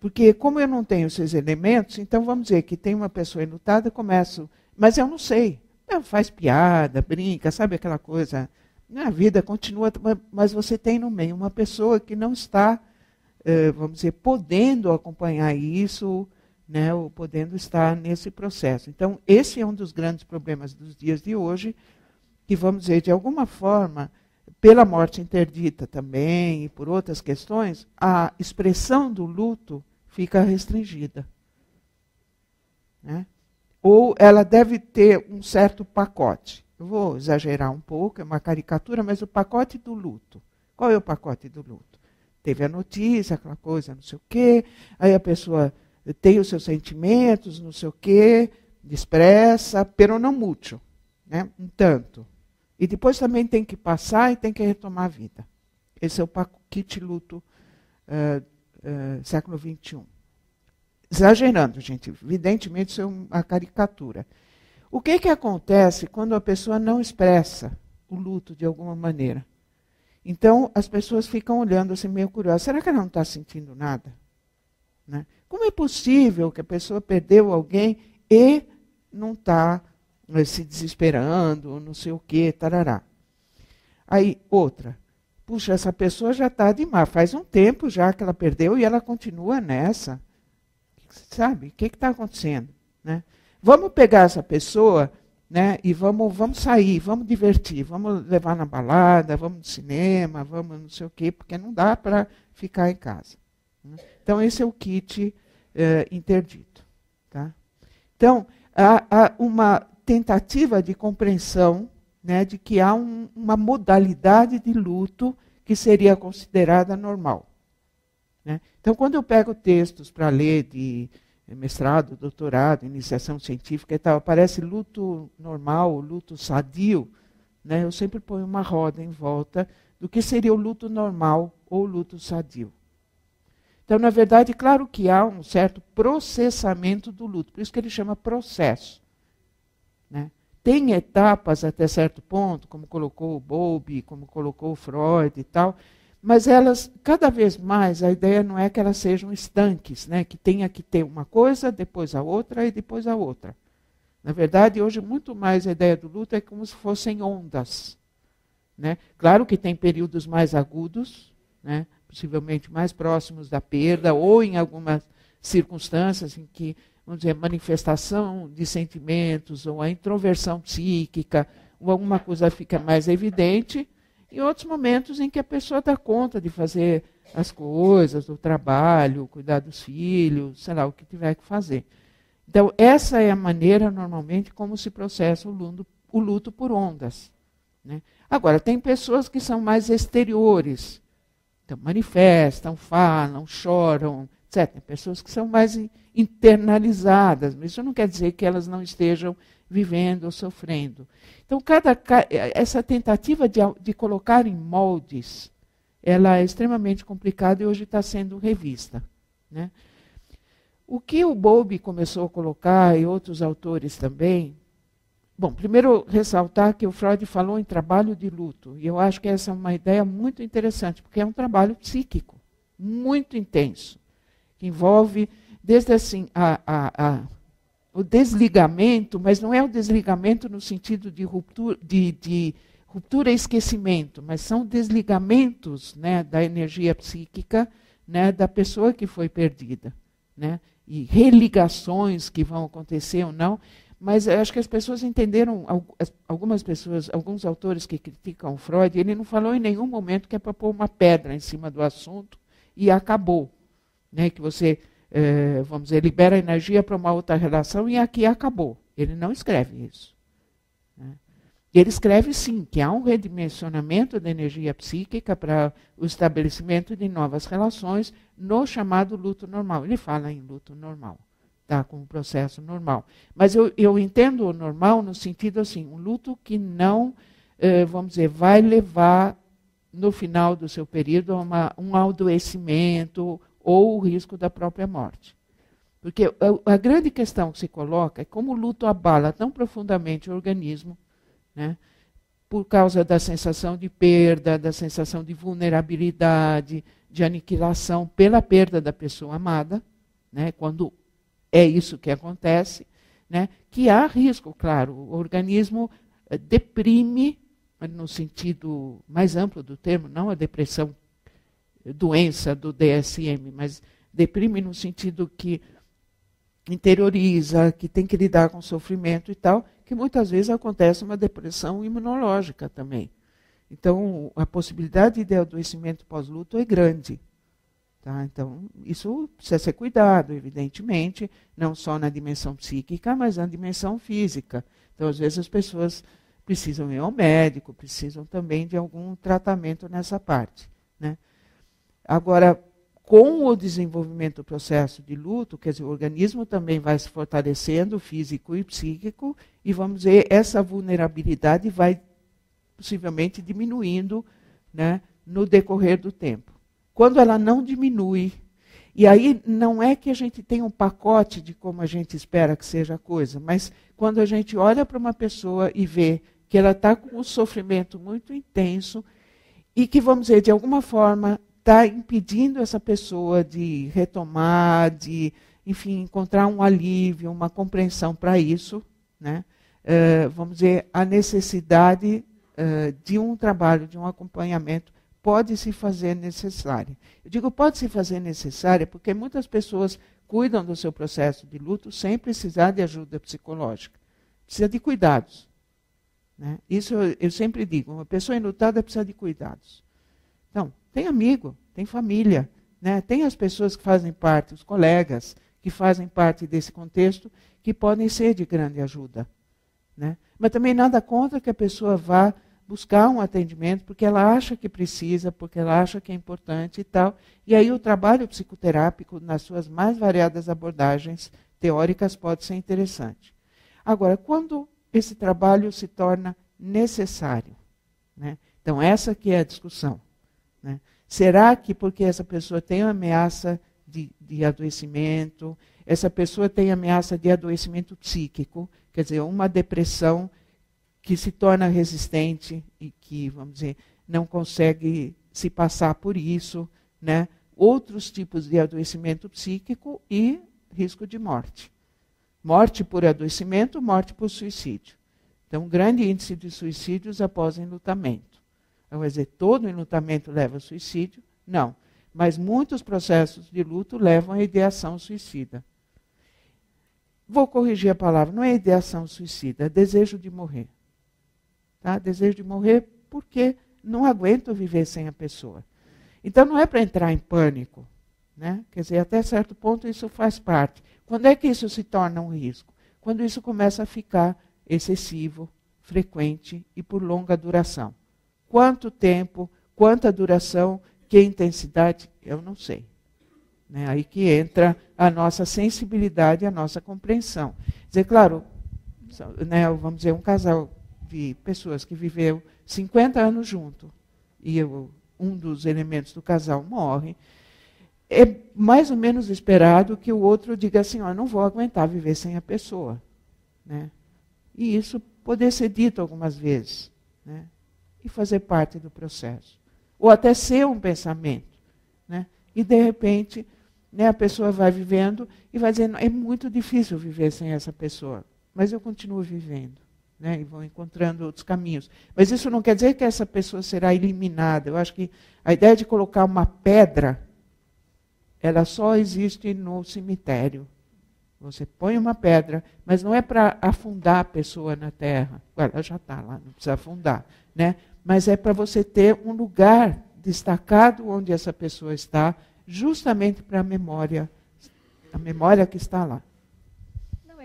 Porque como eu não tenho esses elementos, então vamos dizer que tem uma pessoa enlutada, começo, mas eu não sei. Faz piada, brinca, sabe aquela coisa? A vida continua, mas você tem no meio uma pessoa que não está, vamos dizer, podendo acompanhar isso, né? Ou podendo estar nesse processo. Então, esse é um dos grandes problemas dos dias de hoje, que, vamos dizer, de alguma forma, pela morte interdita também e por outras questões, a expressão do luto fica restringida, né? Ou ela deve ter um certo pacote. Eu vou exagerar um pouco, é uma caricatura, mas o pacote do luto. Qual é o pacote do luto? Teve a notícia, aquela coisa, não sei o quê, aí a pessoa tem os seus sentimentos, não sei o quê, expressa, pero não muito, né? Um tanto. E depois também tem que passar e tem que retomar a vida. Esse é o kit luto século XXI. Exagerando, gente. Evidentemente, isso é uma caricatura. O que acontece quando a pessoa não expressa o luto de alguma maneira? Então, as pessoas ficam olhando assim, meio curiosas. Será que ela não está sentindo nada? Né? Como é possível que a pessoa perdeu alguém e não está se desesperando, não sei o quê, tarará. Aí, outra. Puxa, essa pessoa já está demais. Faz um tempo já que ela perdeu e ela continua nessa. Sabe? O que está acontecendo? Né? Vamos pegar essa pessoa, né, e vamos sair, vamos divertir, vamos levar na balada, vamos no cinema, vamos não sei o quê, porque não dá para ficar em casa. Né? Então, esse é o kit interdito. Tá? Então, há uma tentativa de compreensão, né, de que há uma modalidade de luto que seria considerada normal. Né? Então, quando eu pego textos para ler de mestrado, doutorado, iniciação científica e tal, aparece luto normal, luto sadio, né? Eu sempre ponho uma roda em volta do que seria o luto normal ou o luto sadio. Então, na verdade, claro que há um certo processamento do luto, por isso que ele chama processo. Né? Tem etapas até certo ponto, como colocou o Bowlby, como colocou o Freud e tal, mas elas, cada vez mais, a ideia não é que elas sejam estanques, né? Que tenha que ter uma coisa, depois a outra e depois a outra. Na verdade, hoje, muito mais a ideia do luto é como se fossem ondas. Né? Claro que tem períodos mais agudos, né? Possivelmente mais próximos da perda, ou em algumas circunstâncias em que, vamos dizer, manifestação de sentimentos, ou a introversão psíquica, ou alguma coisa fica mais evidente, e outros momentos em que a pessoa dá conta de fazer as coisas, o trabalho, cuidar dos filhos, sei lá, o que tiver que fazer. Então, essa é a maneira, normalmente, como se processa o luto por ondas. Né? Agora, tem pessoas que são mais exteriores, então manifestam, falam, choram, etc. Tem pessoas que são mais internalizadas, mas isso não quer dizer que elas não estejam vivendo ou sofrendo. Então, essa tentativa de colocar em moldes, ela é extremamente complicada e hoje está sendo revista. Né? O que o Bowlby começou a colocar, e outros autores também, bom, primeiro ressaltar que o Freud falou em trabalho de luto, e eu acho que essa é uma ideia muito interessante, porque é um trabalho psíquico, muito intenso, que envolve desde assim o desligamento, mas não é o desligamento no sentido de ruptura e esquecimento, mas são desligamentos, né, da energia psíquica, né, da pessoa que foi perdida, né, e religações que vão acontecer ou não. Mas eu acho que as pessoas entenderam, algumas pessoas, alguns autores que criticam Freud, ele não falou em nenhum momento que é para pôr uma pedra em cima do assunto e acabou. Né? Que você, vamos dizer, libera energia para uma outra relação e aqui acabou. Ele não escreve isso. Né? Ele escreve, sim, que há um redimensionamento da energia psíquica para o estabelecimento de novas relações no chamado luto normal. Ele fala em luto normal. Tá, com um processo normal. Mas eu entendo o normal no sentido assim, um luto que não, vamos dizer, vai levar no final do seu período a um adoecimento ou o risco da própria morte. Porque a grande questão que se coloca é como o luto abala tão profundamente o organismo, né, por causa da sensação de perda, da sensação de vulnerabilidade, de aniquilação pela perda da pessoa amada, né, quando é isso que acontece, né? Que há risco, claro. O organismo deprime, no sentido mais amplo do termo, não a depressão, doença do DSM, mas deprime no sentido que interioriza, que tem que lidar com sofrimento e tal, que muitas vezes acontece uma depressão imunológica também. Então, a possibilidade de adoecimento pós-luto é grande. Tá? Então, isso precisa ser cuidado, evidentemente, não só na dimensão psíquica, mas na dimensão física. Então, às vezes, as pessoas precisam ir ao médico, precisam também de algum tratamento nessa parte. Né? Agora, com o desenvolvimento do processo de luto, quer dizer, o organismo também vai se fortalecendo, físico e psíquico, e vamos dizer, essa vulnerabilidade vai possivelmente diminuindo, né, no decorrer do tempo. Quando ela não diminui, e aí não é que a gente tem um pacote de como a gente espera que seja a coisa, mas quando a gente olha para uma pessoa e vê que ela está com um sofrimento muito intenso e que, vamos dizer, de alguma forma está impedindo essa pessoa de retomar, de, enfim, encontrar um alívio, uma compreensão para isso, né? Vamos dizer, a necessidade de um trabalho, de um acompanhamento, pode se fazer necessária. Eu digo pode se fazer necessária porque muitas pessoas cuidam do seu processo de luto sem precisar de ajuda psicológica. Precisa de cuidados. Né? Isso eu sempre digo, uma pessoa enlutada precisa de cuidados. Então, tem amigo, tem família, né? Tem as pessoas que fazem parte, os colegas que fazem parte desse contexto, que podem ser de grande ajuda. Né? Mas também nada contra que a pessoa vá buscar um atendimento porque ela acha que precisa, porque ela acha que é importante e tal. E aí o trabalho psicoterápico, nas suas mais variadas abordagens teóricas, pode ser interessante. Agora, quando esse trabalho se torna necessário? Né? Então, essa que é a discussão. Né? Será que porque essa pessoa tem uma ameaça de adoecimento, essa pessoa tem ameaça de adoecimento psíquico, quer dizer, uma depressão que se torna resistente e que, vamos dizer, não consegue se passar por isso, né? Outros tipos de adoecimento psíquico e risco de morte. Morte por adoecimento, morte por suicídio. Então, um grande índice de suicídios após enlutamento. Então, quer dizer, todo enlutamento leva a suicídio? Não. Mas muitos processos de luto levam à ideação suicida. Vou corrigir a palavra, não é ideação suicida, é desejo de morrer. Tá? Desejo de morrer porque não aguento viver sem a pessoa. Então não é para entrar em pânico. Né? Quer dizer, até certo ponto isso faz parte. Quando é que isso se torna um risco? Quando isso começa a ficar excessivo, frequente e por longa duração. Quanto tempo, quanta duração, que intensidade, eu não sei. Né? Aí que entra a nossa sensibilidade, a nossa compreensão. Quer dizer, claro, né, vamos dizer, um casal de pessoas que viveu 50 anos junto e um dos elementos do casal morre, é mais ou menos esperado que o outro diga assim, eu não vou aguentar viver sem a pessoa. Né? E isso poder ser dito algumas vezes. Né? E fazer parte do processo. Ou até ser um pensamento. Né? E de repente, né, a pessoa vai vivendo e vai dizendo, é muito difícil viver sem essa pessoa, mas eu continuo vivendo. Né, e vão encontrando outros caminhos. Mas isso não quer dizer que essa pessoa será eliminada. Eu acho que a ideia de colocar uma pedra, ela só existe no cemitério. Você põe uma pedra, mas não é para afundar a pessoa na terra. Ela já está lá, não precisa afundar. Né? Mas é para você ter um lugar destacado onde essa pessoa está, justamente para a memória que está lá. Não,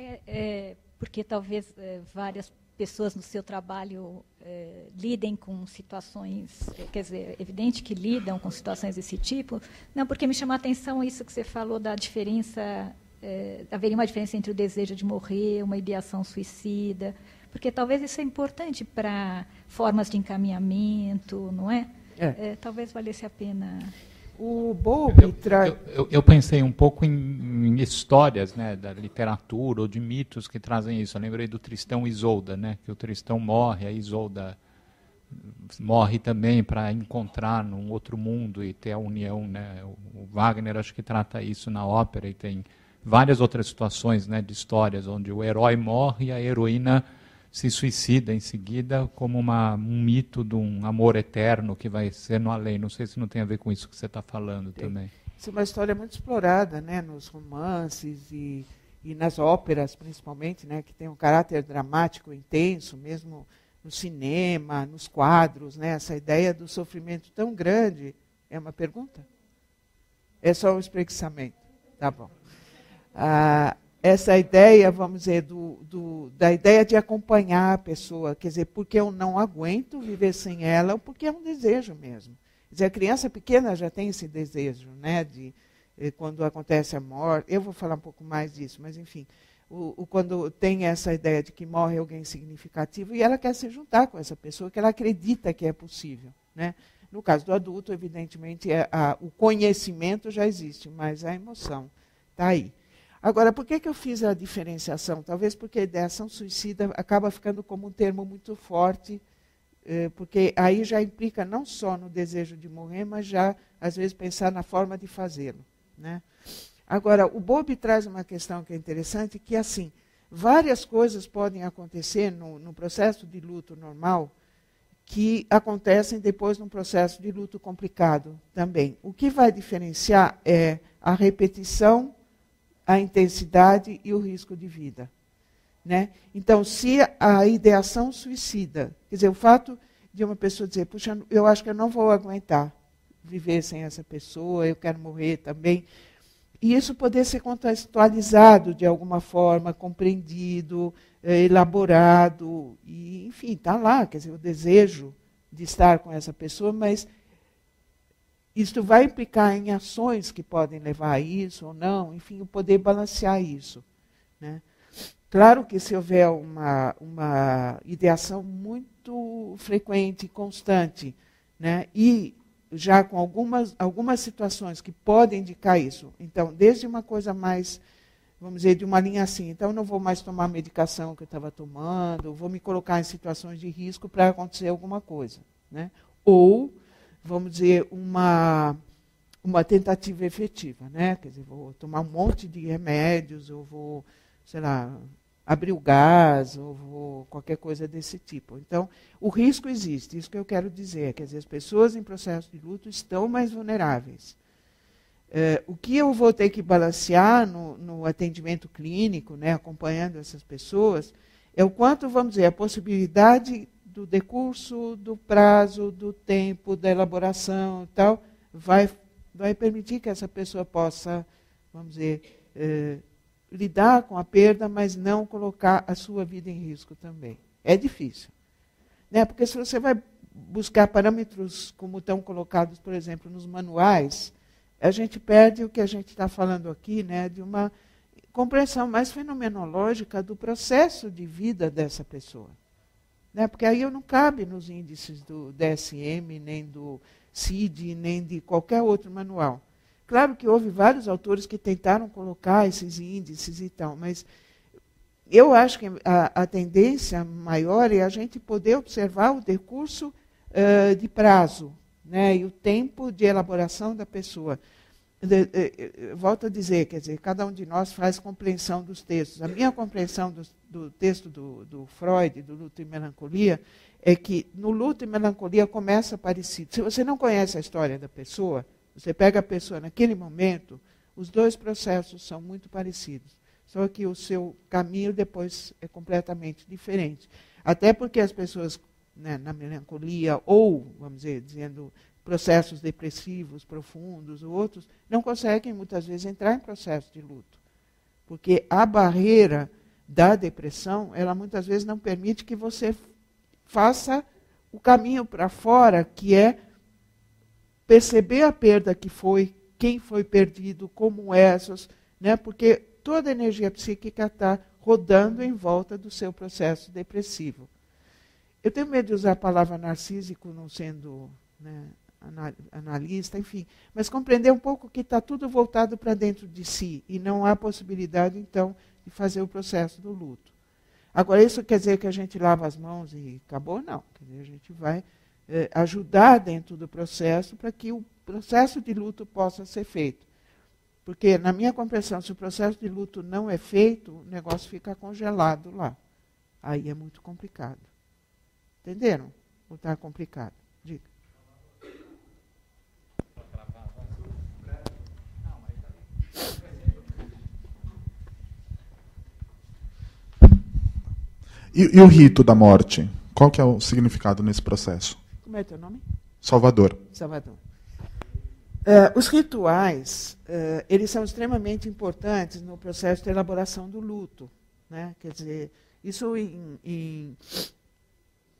porque talvez várias pessoas no seu trabalho lidem com situações, quer dizer, é evidente que lidam com situações desse tipo. Não, porque me chamou a atenção isso que você falou da diferença, haveria uma diferença entre o desejo de morrer, uma ideação suicida, porque talvez isso é importante para formas de encaminhamento, não é? Talvez valesse a pena. O Bowlby traz... Eu pensei um pouco em histórias, né, da literatura ou de mitos que trazem isso. Eu lembrei do Tristão e Isolda, né, que o Tristão morre, a Isolda morre também para encontrar num outro mundo e ter a união. Né. O Wagner acho que trata isso na ópera e tem várias outras situações, né, de histórias onde o herói morre e a heroína se suicida em seguida como um mito de um amor eterno que vai ser no além. Não sei se não tem a ver com isso que você está falando também. Isso é uma história muito explorada, né, nos romances e nas óperas, principalmente, né, que tem um caráter dramático intenso, mesmo no cinema, nos quadros. Né, essa ideia do sofrimento tão grande. É uma pergunta? É só um espreguiçamento. Tá bom. Essa ideia, vamos dizer, da ideia de acompanhar a pessoa, quer dizer, porque eu não aguento viver sem ela, ou porque é um desejo mesmo. Quer dizer, a criança pequena já tem esse desejo, né, quando acontece a morte. Eu vou falar um pouco mais disso, mas enfim, quando tem essa ideia de que morre alguém significativo e ela quer se juntar com essa pessoa, que ela acredita que é possível. Né? No caso do adulto, evidentemente, o conhecimento já existe, mas a emoção está aí. Agora, por que eu fiz a diferenciação? Talvez porque a ideação suicida acaba ficando como um termo muito forte, porque aí já implica não só no desejo de morrer, mas já, às vezes, pensar na forma de fazê-lo. Né? Agora, o Bowlby traz uma questão que é interessante, que assim, várias coisas podem acontecer no processo de luto normal, que acontecem depois num processo de luto complicado também. O que vai diferenciar é a repetição, a intensidade e o risco de vida. Né? Então, se a ideação suicida, quer dizer, o fato de uma pessoa dizer, puxa, eu acho que eu não vou aguentar viver sem essa pessoa, eu quero morrer também, e isso poder ser contextualizado de alguma forma, compreendido, elaborado, e, enfim, está lá, quer dizer, o desejo de estar com essa pessoa, mas isto vai implicar em ações que podem levar a isso ou não, enfim, o poder balancear isso. Né? Claro que se houver uma ideação muito frequente, constante, né, e já com algumas situações que podem indicar isso. Então, desde uma coisa mais, vamos dizer, de uma linha assim, então eu não vou mais tomar a medicação que eu estava tomando, vou me colocar em situações de risco para acontecer alguma coisa. Né? Ou, vamos dizer, uma tentativa efetiva. Né? Quer dizer, vou tomar um monte de remédios, eu vou, sei lá, abrir o gás, ou vou, qualquer coisa desse tipo. Então, o risco existe, isso que eu quero dizer. Quer dizer, as pessoas em processo de luto estão mais vulneráveis. O que eu vou ter que balancear no atendimento clínico, né, acompanhando essas pessoas, é o quanto, vamos dizer, a possibilidade do decurso, do prazo, do tempo, da elaboração e tal, vai permitir que essa pessoa possa, vamos dizer, lidar com a perda, mas não colocar a sua vida em risco também. É difícil. Né? Porque se você vai buscar parâmetros como estão colocados, por exemplo, nos manuais, a gente perde o que a gente está falando aqui, né, de uma compreensão mais fenomenológica do processo de vida dessa pessoa. Né? Porque aí não cabe nos índices do DSM, nem do CID, nem de qualquer outro manual. Claro que houve vários autores que tentaram colocar esses índices e tal, mas eu acho que a tendência maior é a gente poder observar o decurso de prazo, né, e o tempo de elaboração da pessoa. Volto a dizer, quer dizer, cada um de nós faz compreensão dos textos. A minha compreensão do texto do Freud, do Luto e Melancolia, é que no Luto e Melancolia começa parecido. Se você não conhece a história da pessoa, você pega a pessoa naquele momento, os dois processos são muito parecidos. Só que o seu caminho depois é completamente diferente. Até porque as pessoas, né, na melancolia, ou, vamos dizer, dizendo processos depressivos profundos ou outros, não conseguem muitas vezes entrar em processo de luto. Porque a barreira da depressão, ela muitas vezes não permite que você faça o caminho para fora, que é perceber a perda que foi, quem foi perdido, como essas, né? Porque toda a energia psíquica está rodando em volta do seu processo depressivo. Eu tenho medo de usar a palavra narcísico, não sendo, né, analista, enfim, mas compreender um pouco que está tudo voltado para dentro de si e não há possibilidade, então, de fazer o processo do luto. Agora, isso quer dizer que a gente lava as mãos e acabou? Não. Quer dizer, a gente vai ajudar dentro do processo para que o processo de luto possa ser feito. Porque, na minha compreensão, se o processo de luto não é feito, o negócio fica congelado lá. Aí é muito complicado. Entenderam? Ou está complicado? Diga. E o rito da morte? Qual que é o significado nesse processo? Como é teu nome? Salvador. Salvador. Os rituais, eles são extremamente importantes no processo de elaboração do luto. Né? Quer dizer, isso em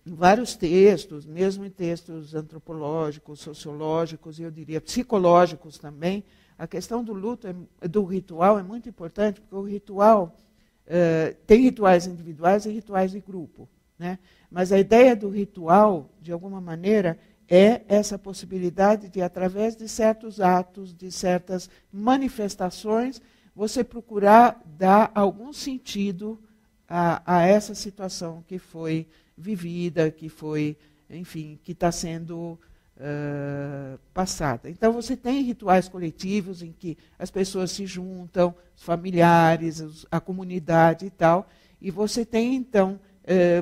vários textos, mesmo em textos antropológicos, sociológicos e eu diria psicológicos também, a questão do luto, do ritual é muito importante, porque o ritual tem rituais individuais e rituais de grupo. Né? Mas a ideia do ritual, de alguma maneira, é essa possibilidade de, através de certos atos, de certas manifestações, você procurar dar algum sentido a essa situação que foi vivida, que foi, enfim, que está sendo passada. Então, você tem rituais coletivos em que as pessoas se juntam, os familiares, a comunidade e tal, e você tem, então,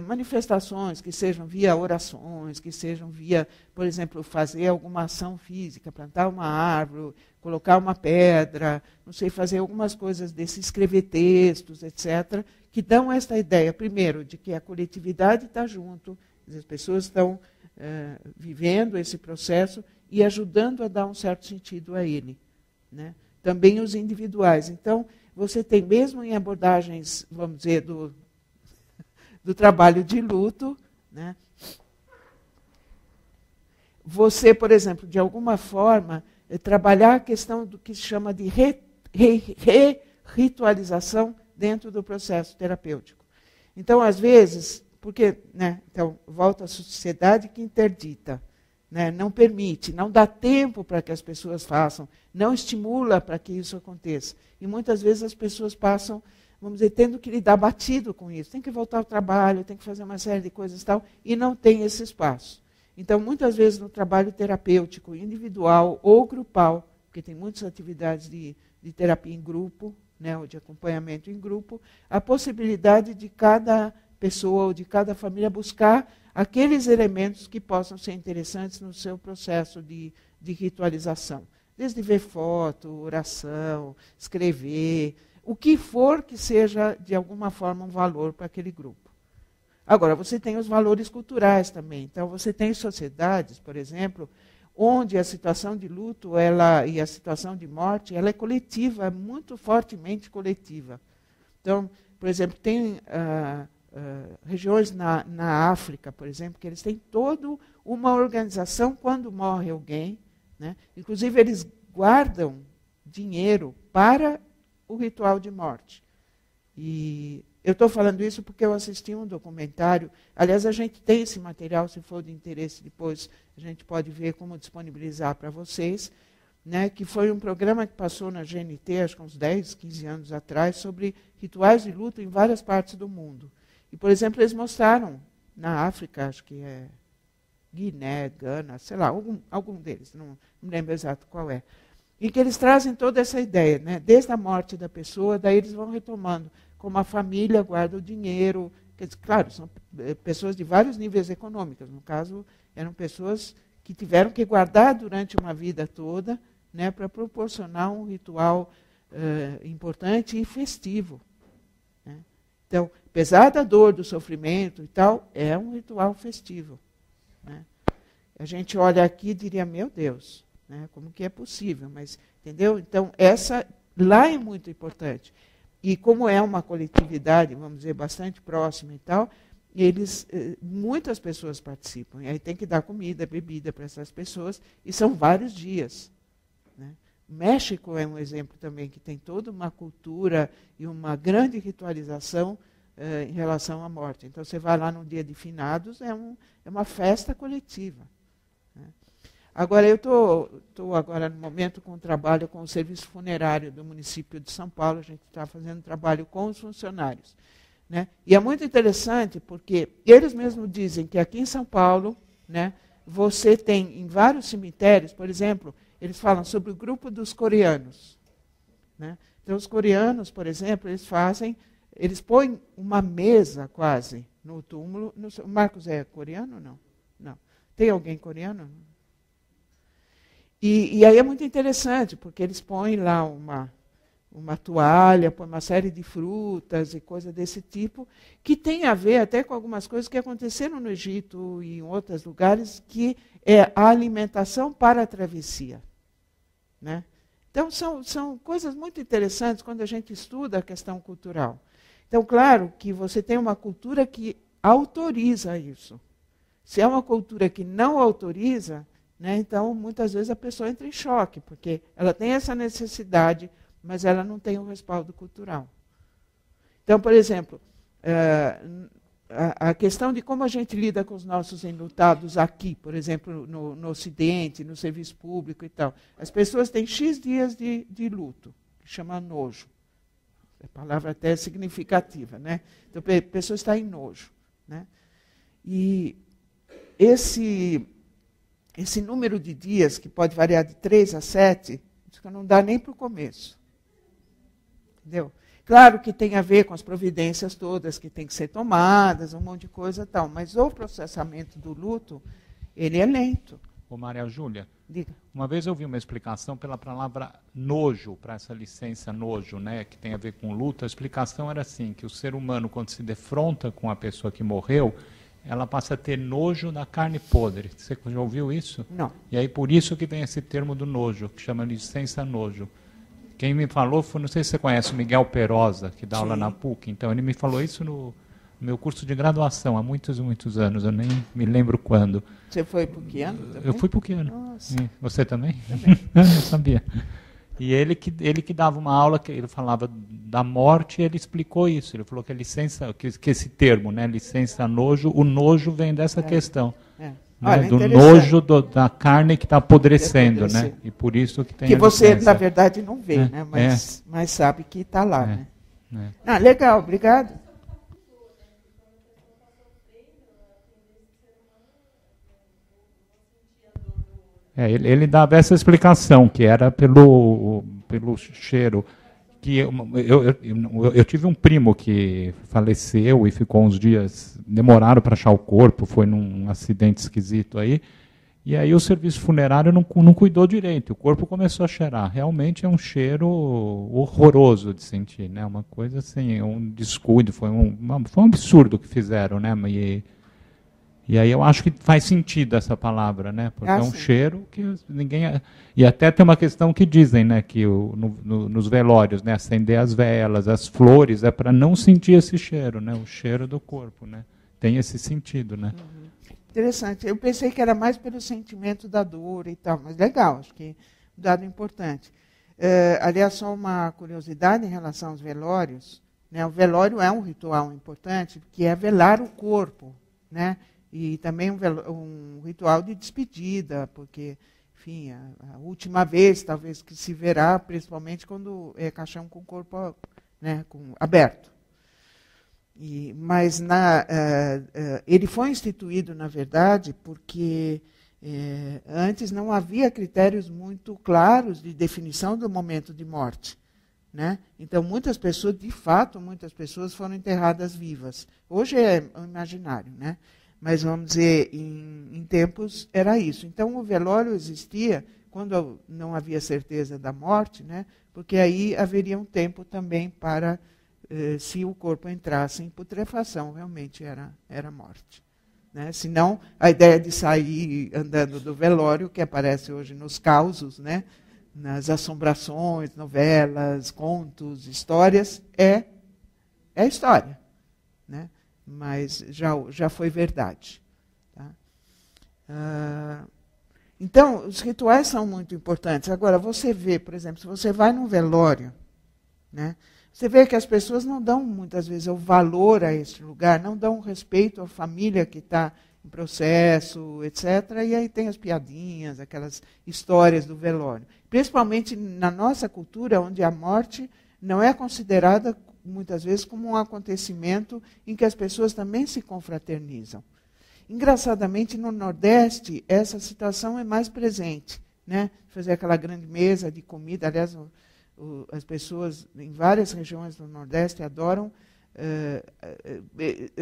manifestações que sejam via orações, que sejam via, por exemplo, fazer alguma ação física, plantar uma árvore, colocar uma pedra, não sei, fazer algumas coisas desse, escrever textos, etc., que dão esta ideia, primeiro, de que a coletividade está junto, as pessoas estão vivendo esse processo e ajudando a dar um certo sentido a ele. Né? Também os individuais. Então, você tem, mesmo em abordagens, vamos dizer, do trabalho de luto, né? Você, por exemplo, de alguma forma, trabalhar a questão do que se chama de ritualização dentro do processo terapêutico. Então, às vezes, porque, né, então, volta à sociedade que interdita. né? Não permite, não dá tempo para que as pessoas façam, não estimula para que isso aconteça. E muitas vezes as pessoas passam, vamos dizer, tendo que lidar batido com isso. Tem que voltar ao trabalho, tem que fazer uma série de coisas e tal, e não tem esse espaço. Então, muitas vezes no trabalho terapêutico, individual ou grupal, porque tem muitas atividades de terapia em grupo, né, ou de acompanhamento em grupo, a possibilidade de cada pessoa ou de cada família buscar aqueles elementos que possam ser interessantes no seu processo de ritualização. Desde ver foto, oração, escrever, o que for que seja, de alguma forma, um valor para aquele grupo. Agora, você tem os valores culturais também. Então, você tem sociedades, por exemplo, onde a situação de luto e a situação de morte ela é coletiva, é muito fortemente coletiva. Então, por exemplo, tem regiões na África, por exemplo, que eles têm toda uma organização quando morre alguém, né? Inclusive, eles guardam dinheiro para o ritual de morte. E eu estou falando isso porque eu assisti um documentário. Aliás, a gente tem esse material, se for de interesse depois, a gente pode ver como disponibilizar para vocês, né, que foi um programa que passou na GNT, acho que uns 10, 15 anos atrás, sobre rituais de luto em várias partes do mundo. E, por exemplo, eles mostraram na África, acho que é Guiné, Gana, sei lá, algum deles, não me lembro exato qual é, em que eles trazem toda essa ideia, né, desde a morte da pessoa, daí eles vão retomando como a família guarda o dinheiro. Quer dizer, claro, são pessoas de vários níveis econômicos. No caso, eram pessoas que tiveram que guardar durante uma vida toda, né, para proporcionar um ritual importante e festivo. Né? Então, apesar da dor, do sofrimento e tal, é um ritual festivo. Né? A gente olha aqui e diria, meu Deus, né, como que é possível? Mas, entendeu? Então, essa lá é muito importante. E como é uma coletividade, vamos dizer, bastante próxima e tal, muitas pessoas participam. E aí tem que dar comida, bebida para essas pessoas, e são vários dias. Né? O México é um exemplo também, que tem toda uma cultura e uma grande ritualização em relação à morte. Então, você vai lá no dia de finados, é uma festa coletiva. Né? Agora, eu estou agora no momento com um trabalho com o serviço funerário do município de São Paulo. A gente está fazendo trabalho com os funcionários. Né? E é muito interessante porque eles mesmos dizem que aqui em São Paulo, né, você tem em vários cemitérios, por exemplo, eles falam sobre o grupo dos coreanos. Né? Então, os coreanos, por exemplo, eles põem uma mesa quase no túmulo. O Marcos é coreano ou não? Não. Tem alguém coreano? E aí é muito interessante, porque eles põem lá uma toalha, põem uma série de frutas e coisas desse tipo, que tem a ver até com algumas coisas que aconteceram no Egito e em outros lugares, que é a alimentação para a travessia. Né? Então, são coisas muito interessantes quando a gente estuda a questão cultural. Então, claro que você tem uma cultura que autoriza isso. Se é uma cultura que não autoriza, né, então, muitas vezes a pessoa entra em choque, porque ela tem essa necessidade, mas ela não tem o respaldo cultural. Então, por exemplo, a questão de como a gente lida com os nossos enlutados aqui, por exemplo, no Ocidente, no serviço público e tal. As pessoas têm X dias de luto, que chama nojo. A palavra até é significativa. Né? Então, a pessoa está em nojo. Né? E esse número de dias, que pode variar de 3 a 7, não dá nem para o começo. Entendeu? Claro que tem a ver com as providências todas que têm que ser tomadas, um monte de coisa e tal, mas o processamento do luto, ele é lento. Ô Maria Júlia, diga. Uma vez eu vi uma explicação pela palavra nojo, para essa licença nojo, né, que tem a ver com luto. A explicação era assim, que o ser humano, quando se defronta com a pessoa que morreu, ela passa a ter nojo da carne podre. Você já ouviu isso? Não. E aí por isso que vem esse termo do nojo, que chama licença nojo. Quem me falou foi, não sei se você conhece, o Miguel Perosa, que dá aula na PUC. Então ele me falou isso no meu curso de graduação, há muitos anos, eu nem me lembro quando. Você foi PUCiano também? Eu fui PUCiano. Nossa. E você também? Também. Eu não sabia. E ele que dava uma aula, que ele falava da morte, e ele explicou isso. Ele falou que a licença, que esse termo, né, licença nojo, o nojo vem dessa questão. né, Olha, do nojo da carne que está apodrecendo, né? E por isso que tem que a você, diferença. na verdade, não vê, né? Mas sabe que está lá. Né? Ah, legal, obrigado. Ele dava essa explicação, que era pelo cheiro. Que eu tive um primo que faleceu e ficou uns dias, demoraram para achar o corpo, foi num acidente esquisito aí, e aí o serviço funerário não cuidou direito, o corpo começou a cheirar. Realmente é um cheiro horroroso de sentir, né? Uma coisa assim, um descuido, foi um absurdo que fizeram, né? E aí eu acho que faz sentido essa palavra, né? Porque é um cheiro que ninguém... E até tem uma questão que dizem, né, que nos velórios, né, acender as velas, as flores, é para não sentir esse cheiro, né? O cheiro do corpo, né? Tem esse sentido, né? Uhum. Interessante. Eu pensei que era mais pelo sentimento da dor e tal, mas legal, acho que um dado importante. Aliás, só uma curiosidade em relação aos velórios, né? O velório é um ritual importante, que é velar o corpo, né? E também um ritual de despedida, porque, enfim, a última vez, talvez, que se verá, principalmente quando é caixão com o corpo, né, aberto. Mas ele foi instituído, na verdade, porque antes não havia critérios muito claros de definição do momento de morte. Né? Então, muitas pessoas foram enterradas vivas. Hoje é o imaginário, né? Mas, vamos dizer, em tempos era isso. Então, o velório existia quando não havia certeza da morte, né? Porque aí haveria um tempo também para, se o corpo entrasse em putrefação, realmente era morte. Né? Senão, a ideia de sair andando do velório, que aparece hoje nos causos, né? Nas assombrações, novelas, contos, histórias, é história. Né? Mas já foi verdade. Tá? Então, os rituais são muito importantes. Agora, você vê, por exemplo, se você vai num velório, né, você vê que as pessoas não dão, muitas vezes, o valor a esse lugar, não dão respeito à família que está em processo, etc. E aí tem as piadinhas, aquelas histórias do velório. Principalmente na nossa cultura, onde a morte não é considerada muitas vezes como um acontecimento em que as pessoas também se confraternizam. Engraçadamente, no Nordeste, essa situação é mais presente. Né? Fazer aquela grande mesa de comida, aliás, as pessoas em várias regiões do Nordeste adoram,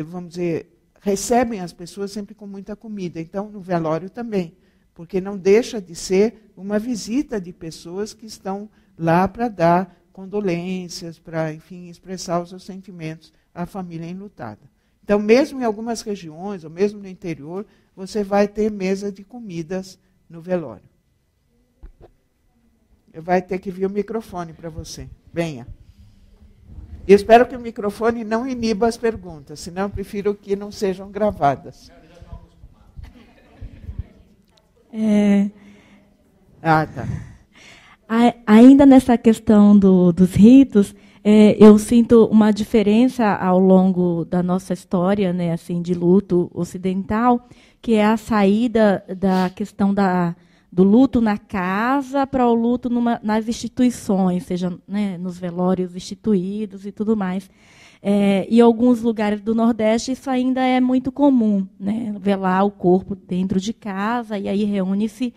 vamos dizer, recebem as pessoas sempre com muita comida. Então, no velório também, porque não deixa de ser uma visita de pessoas que estão lá para dar condolências, para, enfim, expressar os seus sentimentos à família enlutada. Então, mesmo em algumas regiões, ou mesmo no interior, você vai ter mesa de comidas no velório. Vai ter que vir o microfone para você. Venha. E espero que o microfone não iniba as perguntas, senão eu prefiro que não sejam gravadas. Tá. Ainda nessa questão dos ritos, eu sinto uma diferença ao longo da nossa história, né, assim, de luto ocidental, que é a saída da questão do luto na casa para o luto nas instituições, seja, né, nos velórios instituídos e tudo mais. Em alguns lugares do Nordeste isso ainda é muito comum, né, velar o corpo dentro de casa, e aí reúne-se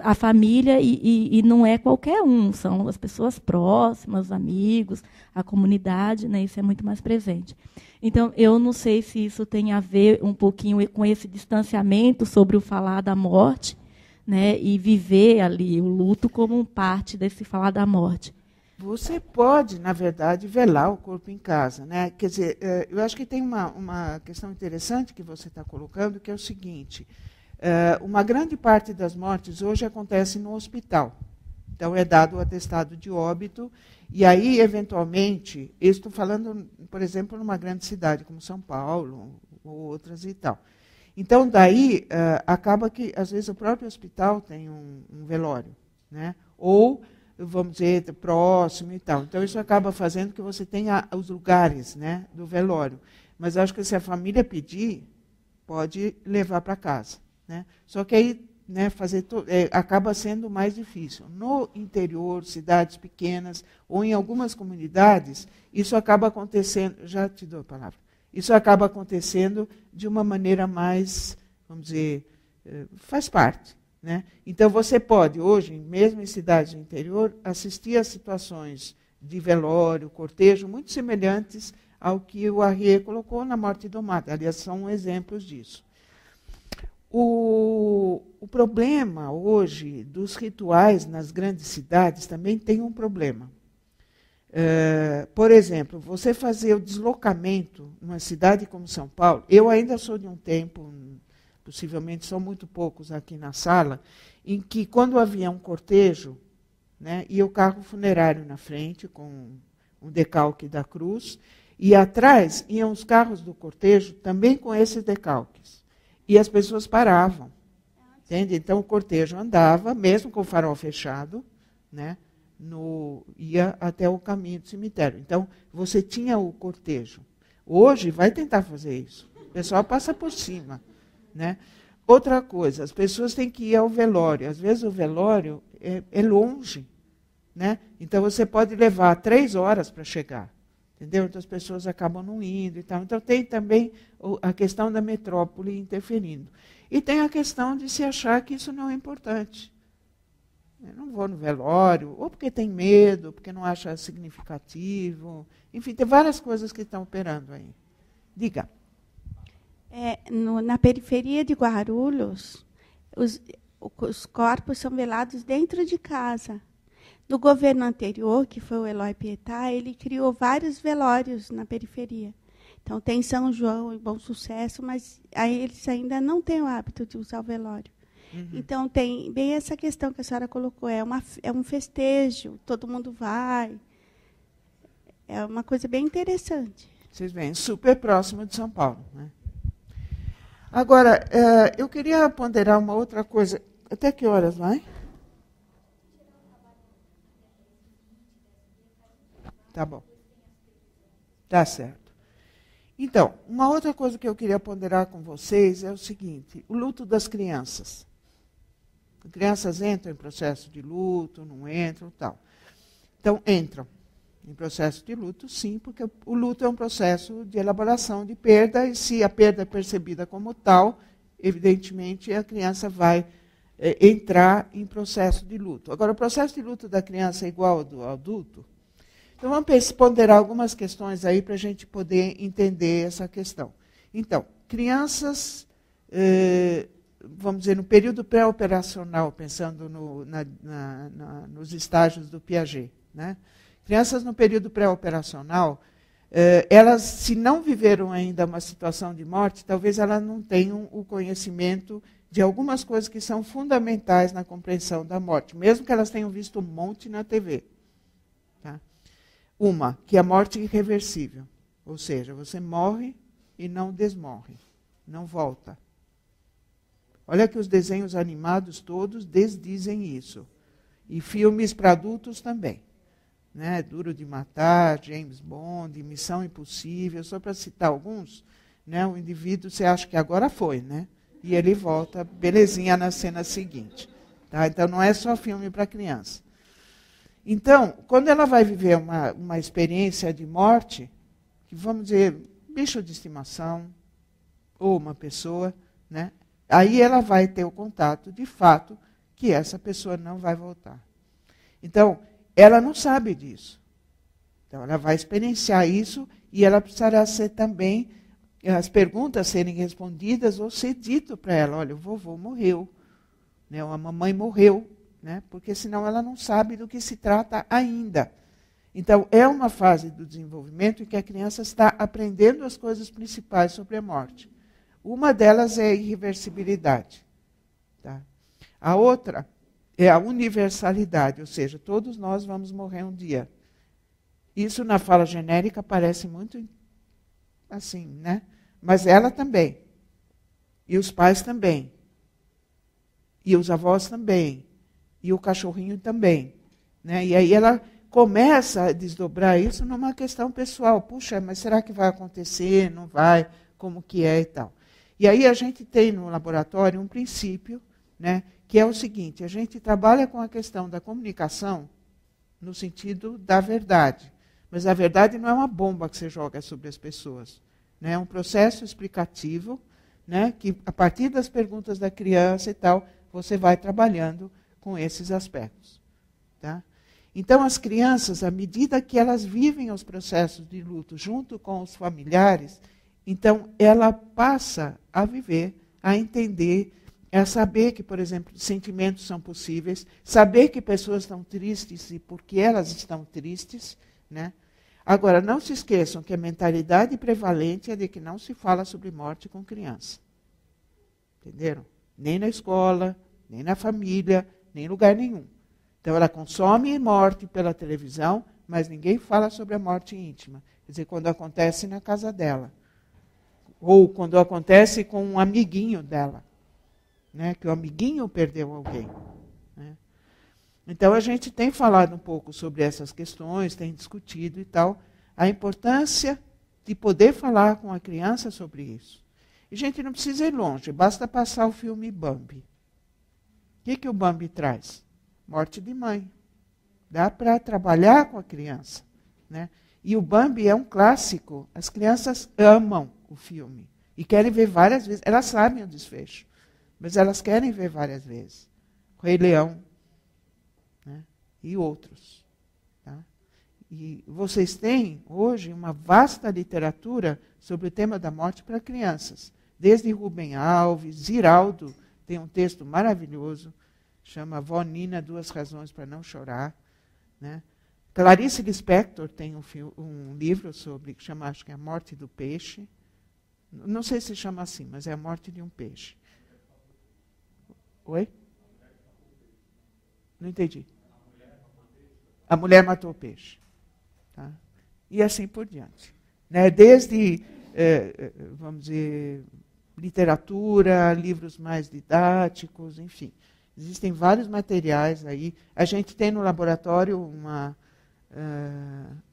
a família, e não é qualquer um, são as pessoas próximas, os amigos, a comunidade, né, isso é muito mais presente. Então, eu não sei se isso tem a ver um pouquinho com esse distanciamento sobre o falar da morte, né, e viver ali o luto como parte desse falar da morte. Você pode, na verdade, velar o corpo em casa. Né? Quer dizer, eu acho que tem uma questão interessante que você está colocando, que é o seguinte: uma grande parte das mortes hoje acontece no hospital. Então, é dado o atestado de óbito, e aí, eventualmente, eu estou falando, por exemplo, numa grande cidade como São Paulo, ou outras e tal. Então, daí, acaba que, às vezes, o próprio hospital tem um velório, né? Ou, vamos dizer, próximo e tal. Então, isso acaba fazendo que você tenha os lugares, né, do velório. Mas acho que se a família pedir, pode levar para casa. né? Só que aí, né, acaba sendo mais difícil. No interior, cidades pequenas, ou em algumas comunidades, isso acaba acontecendo, já te dou a palavra, isso acaba acontecendo de uma maneira mais, vamos dizer, faz parte, né? Então você pode, hoje, mesmo em cidades do interior, assistir a situações de velório, cortejo, muito semelhantes ao que o Arrier colocou na Morte Domada. Aliás, são exemplos disso. O problema hoje dos rituais nas grandes cidades também tem um problema. Por exemplo, você fazer o deslocamento numa cidade como São Paulo, eu ainda sou de um tempo, possivelmente são muito poucos aqui na sala, em que quando havia um cortejo, né, ia o carro funerário na frente, com um decalque da cruz, e atrás iam os carros do cortejo também com esses decalques. E as pessoas paravam. Entende? Então o cortejo andava, mesmo com o farol fechado, né, ia até o caminho do cemitério. Então você tinha o cortejo. Hoje vai tentar fazer isso. O pessoal passa por cima, né? Outra coisa, as pessoas têm que ir ao velório. Às vezes o velório é longe, né? Então você pode levar 3 horas para chegar. Entendeu? Então as pessoas acabam não indo e tal. Então tem também a questão da metrópole interferindo. E tem a questão de se achar que isso não é importante. Eu não vou no velório, ou porque tem medo, porque não acha significativo. Enfim, tem várias coisas que estão operando aí. Diga. Na periferia de Guarulhos, os corpos são velados dentro de casa. No governo anterior, que foi o Eloy Pietá, ele criou vários velórios na periferia. Então, tem São João e Bom Sucesso, mas aí eles ainda não têm o hábito de usar o velório. Uhum. Então, tem bem essa questão que a senhora colocou. É um festejo, todo mundo vai. É uma coisa bem interessante. Vocês veem, super próximo de São Paulo, né? Agora, eu queria ponderar uma outra coisa. Até que horas vai? Tá bom. Tá certo. Então, uma outra coisa que eu queria ponderar com vocês é o seguinte: o luto das crianças. As crianças entram em processo de luto, não entram, tal. Então, entram em processo de luto, sim, porque o luto é um processo de elaboração de perda, e se a perda é percebida como tal, evidentemente a criança vai entrar em processo de luto. Agora, o processo de luto da criança é igual ao do adulto? Então, vamos ponderar algumas questões aí para a gente poder entender essa questão. Então, crianças, vamos dizer, no período pré-operacional, pensando nos estágios do Piaget, né? Crianças no período pré-operacional, elas, se não viveram ainda uma situação de morte, talvez elas não tenham o conhecimento de algumas coisas que são fundamentais na compreensão da morte, mesmo que elas tenham visto um monte na TV. Tá? Uma, que a morte é irreversível, ou seja, você morre e não desmorre, não volta. Olha que os desenhos animados todos desdizem isso, e filmes para adultos também. Né, Duro de Matar, James Bond, Missão Impossível, só para citar alguns, né, o indivíduo, você acha que agora foi, né? E ele volta, belezinha, na cena seguinte. Tá? Então, não é só filme para criança. Então, quando ela vai viver uma experiência de morte, que vamos dizer, bicho de estimação, ou uma pessoa, né, aí ela vai ter o contato, de fato, que essa pessoa não vai voltar. Então, ela não sabe disso. Então, ela vai experienciar isso e ela precisará ser também, as perguntas serem respondidas ou ser dito para ela, olha, o vovô morreu, né, ou a mamãe morreu, né, porque senão ela não sabe do que se trata ainda. Então, é uma fase do desenvolvimento em que a criança está aprendendo as coisas principais sobre a morte. Uma delas é a irreversibilidade. Tá? A outra é a universalidade, ou seja, todos nós vamos morrer um dia. Isso na fala genérica parece muito assim, né? Mas ela também. E os pais também. E os avós também. E o cachorrinho também. Né? E aí ela começa a desdobrar isso numa questão pessoal. Puxa, mas será que vai acontecer? Não vai? Como que é e tal. E aí a gente tem no laboratório um princípio, né, que é o seguinte: a gente trabalha com a questão da comunicação no sentido da verdade. Mas a verdade não é uma bomba que você joga sobre as pessoas. Né? É um processo explicativo, né, que a partir das perguntas da criança e tal, você vai trabalhando com esses aspectos. Tá? Então, as crianças, à medida que elas vivem os processos de luto junto com os familiares, então ela passa a viver, a entender, a saber que, por exemplo, sentimentos são possíveis, saber que pessoas estão tristes e por que elas estão tristes. Né? Agora, não se esqueçam que a mentalidade prevalente é de que não se fala sobre morte com criança. Entenderam? Nem na escola, nem na família, nem em lugar nenhum. Então, ela consome morte pela televisão, mas ninguém fala sobre a morte íntima. Quer dizer, quando acontece na casa dela. Ou quando acontece com um amiguinho dela. Né? Que o amiguinho perdeu alguém. Né? Então, a gente tem falado um pouco sobre essas questões, tem discutido e tal, a importância de poder falar com a criança sobre isso. E, gente, não precisa ir longe, basta passar o filme Bambi. O que o Bambi traz? Morte de mãe. Dá para trabalhar com a criança. Né? E o Bambi é um clássico, as crianças amam o filme e querem ver várias vezes. Elas sabem o desfecho, mas elas querem ver várias vezes. Rei Leão, né? E outros. Tá? E vocês têm, hoje, uma vasta literatura sobre o tema da morte para crianças. Desde Rubem Alves, Ziraldo tem um texto maravilhoso, chama Vó Nina, 2 Razões para Não Chorar. Né? Clarice Lispector tem um livro sobre, que chama, acho que é A Morte do Peixe. Não sei se chama assim, mas é A Morte de um Peixe. Oi? Não entendi. A mulher matou o peixe. Tá? E assim por diante. Né? Desde, vamos dizer, literatura, livros mais didáticos, enfim. Existem vários materiais aí. A gente tem no laboratório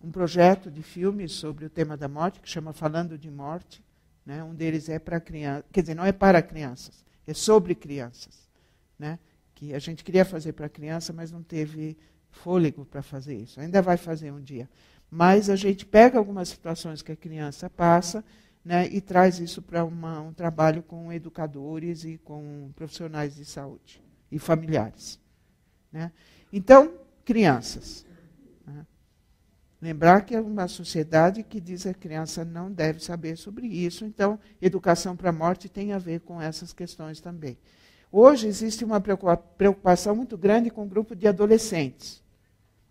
um projeto de filmes sobre o tema da morte, que chama Falando de Morte. Né? Um deles é para crianças, quer dizer, não é para crianças, é sobre crianças. Né? Que a gente queria fazer para criança, mas não teve fôlego para fazer isso. Ainda vai fazer um dia. Mas a gente pega algumas situações que a criança passa, né, e traz isso para um trabalho com educadores e com profissionais de saúde e familiares. Né? Então, crianças. Né? Lembrar que é uma sociedade que diz que a criança não deve saber sobre isso, então, educação para a morte tem a ver com essas questões também. Hoje existe uma preocupação muito grande com o grupo de adolescentes.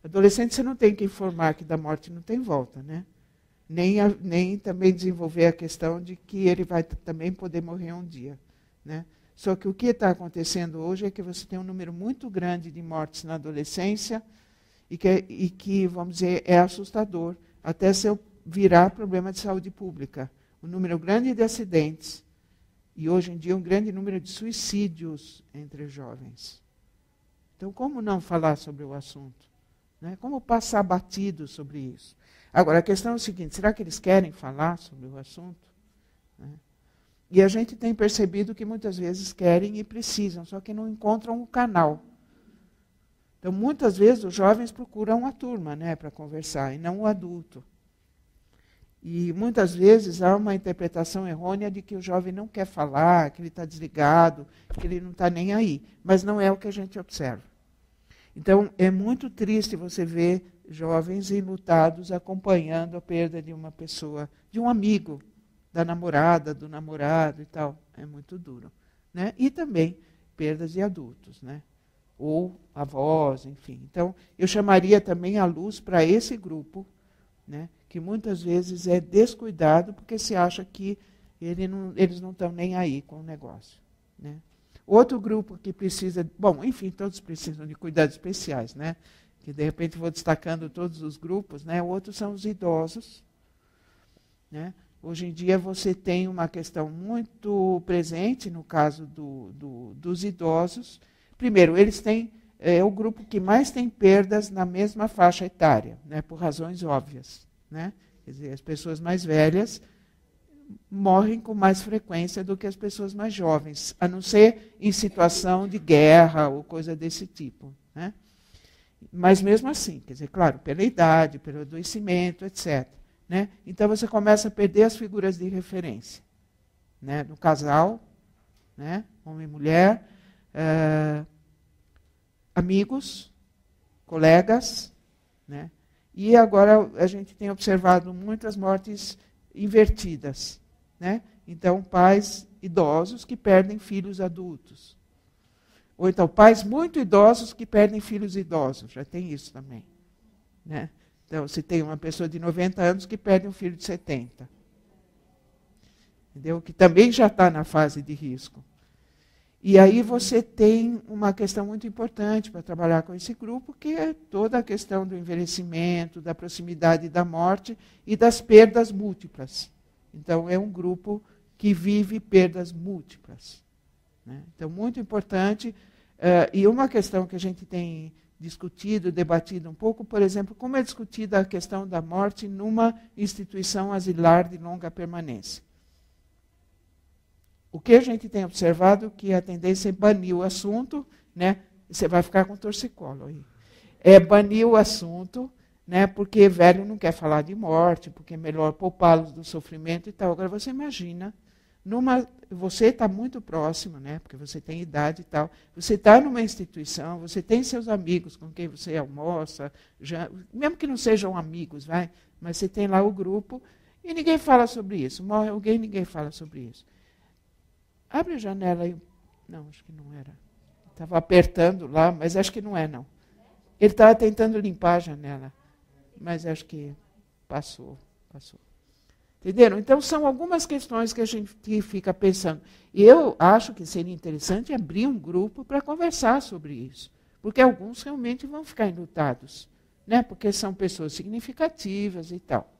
Adolescente, você não tem que informar que da morte não tem volta, né? Nem também desenvolver a questão de que ele vai também poder morrer um dia. Né? Só que o que está acontecendo hoje é que você tem um número muito grande de mortes na adolescência e que, vamos dizer, é assustador, até se virar problema de saúde pública. Um número grande de acidentes e, hoje em dia, um grande número de suicídios entre jovens. Então, como não falar sobre o assunto? Né? Como passar batido sobre isso? Agora, a questão é o seguinte, será que eles querem falar sobre o assunto? Né? E a gente tem percebido que muitas vezes querem e precisam, só que não encontram o canal. Então, muitas vezes, os jovens procuram a turma, né, para conversar, e não o adulto. E muitas vezes há uma interpretação errônea de que o jovem não quer falar, que ele está desligado, que ele não está nem aí. Mas não é o que a gente observa. Então, é muito triste você ver jovens enlutados acompanhando a perda de uma pessoa, de um amigo, da namorada, do namorado e tal. É muito duro. Né? E também perdas de adultos, né? Ou avós, enfim. Então, eu chamaria também a luz para esse grupo, né? Que muitas vezes é descuidado porque se acha que eles não estão nem aí com o negócio. Né? Outro grupo que precisa, bom, enfim, todos precisam de cuidados especiais, né? Que de repente vou destacando todos os grupos, né? Outros são os idosos. Né? Hoje em dia você tem uma questão muito presente no caso dos idosos. Primeiro, eles têm, é o grupo que mais tem perdas na mesma faixa etária, né? Por razões óbvias. Né? Quer dizer, as pessoas mais velhas morrem com mais frequência do que as pessoas mais jovens, a não ser em situação de guerra ou coisa desse tipo, né? Mas mesmo assim, quer dizer, claro, pela idade, pelo adoecimento, etc., né? Então você começa a perder as figuras de referência, né? No casal, né? Homem e mulher, amigos, colegas, né? E agora a gente tem observado muitas mortes invertidas, né? Então, pais idosos que perdem filhos adultos. Ou então, pais muito idosos que perdem filhos idosos. Já tem isso também, né? Então, se tem uma pessoa de 90 anos que perde um filho de 70. Entendeu? Que também já está na fase de risco. E aí você tem uma questão muito importante para trabalhar com esse grupo, que é toda a questão do envelhecimento, da proximidade da morte e das perdas múltiplas. Então, é um grupo que vive perdas múltiplas, né? Então, muito importante. E uma questão que a gente tem discutido, debatido um pouco, por exemplo, como é discutida a questão da morte numa instituição asilar de longa permanência. O que a gente tem observado que a tendência é banir o assunto, né? Você vai ficar com torcicolo aí. É banir o assunto, né? Porque velho não quer falar de morte, porque é melhor poupá-los do sofrimento e tal. Agora você imagina, você está muito próximo, né? Porque você tem idade e tal. Você está numa instituição, você tem seus amigos com quem você almoça, mesmo que não sejam amigos, vai, mas você tem lá o grupo e ninguém fala sobre isso. Morre alguém, ninguém fala sobre isso. Abre a janela aí. Não, acho que não era. Estava apertando lá, mas acho que não é, não. Ele estava tentando limpar a janela, mas acho que passou. Entenderam? Então, são algumas questões que a gente fica pensando. E eu acho que seria interessante abrir um grupo para conversar sobre isso, porque alguns realmente vão ficar enlutados, né? Porque são pessoas significativas e tal.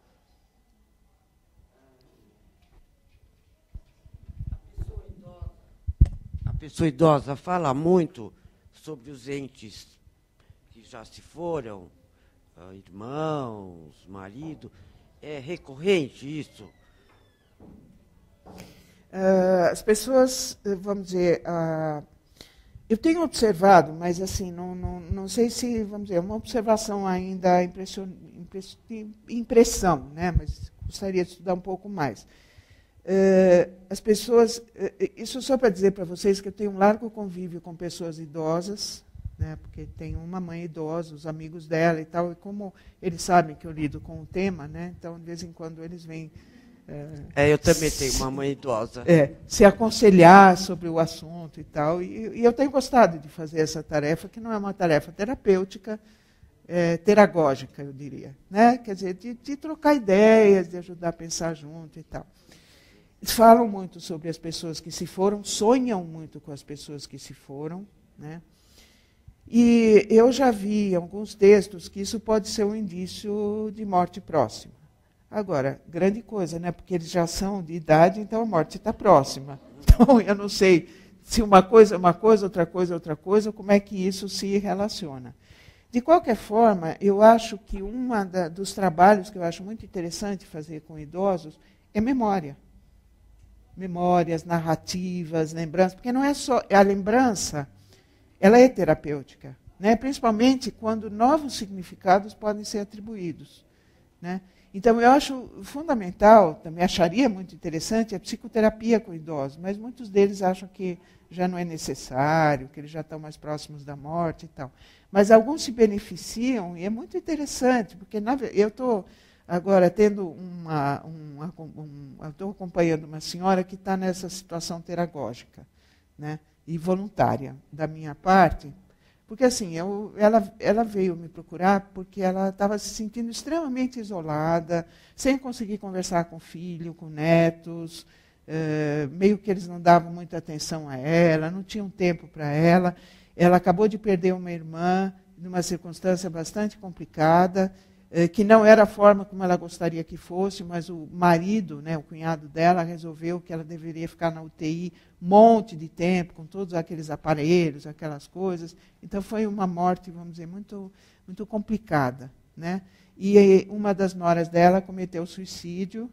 A pessoa idosa fala muito sobre os entes que já se foram, irmãos, marido. É recorrente isso? As pessoas, vamos dizer, eu tenho observado, mas assim, não sei se, vamos dizer, é uma observação ainda impressão, né? Mas gostaria de estudar um pouco mais. As pessoas, isso só para dizer para vocês que eu tenho um largo convívio com pessoas idosas, né, porque tem uma mãe idosa, os amigos dela e tal, e como eles sabem que eu lido com o tema, né, então de vez em quando eles vêm eu também tenho uma mãe idosa. Se aconselhar sobre o assunto e tal, e eu tenho gostado de fazer essa tarefa, que não é uma tarefa terapêutica, teragógica, eu diria, né, quer dizer, de trocar ideias, de ajudar a pensar junto e tal. Eles falam muito sobre as pessoas que se foram, sonham muito com as pessoas que se foram, né? E eu já vi em alguns textos que isso pode ser um indício de morte próxima. Agora, grande coisa, né? Porque eles já são de idade, então a morte está próxima. Então, eu não sei se uma coisa é uma coisa, outra coisa é outra coisa, como é que isso se relaciona. De qualquer forma, eu acho que dos trabalhos que eu acho muito interessante fazer com idosos é memória. Memórias, narrativas, lembranças, porque não é só a lembrança, ela é terapêutica, né? Principalmente quando novos significados podem ser atribuídos, né? Então, eu acho fundamental, também acharia muito interessante, a psicoterapia com idosos, mas muitos deles acham que já não é necessário, que eles já estão mais próximos da morte e tal. Mas alguns se beneficiam, e é muito interessante, porque eu estou agora tendo estou acompanhando uma senhora que está nessa situação teragógica, né? E voluntária da minha parte, porque assim, ela veio me procurar porque ela estava se sentindo extremamente isolada, sem conseguir conversar com o filho, com netos, meio que eles não davam muita atenção a ela, não tinham tempo para ela. Ela acabou de perder uma irmã numa circunstância bastante complicada, que não era a forma como ela gostaria que fosse, mas o marido, né, o cunhado dela, resolveu que ela deveria ficar na UTI um monte de tempo, com todos aqueles aparelhos, aquelas coisas. Então, foi uma morte, vamos dizer, muito, muito complicada, né? E uma das noras dela cometeu suicídio,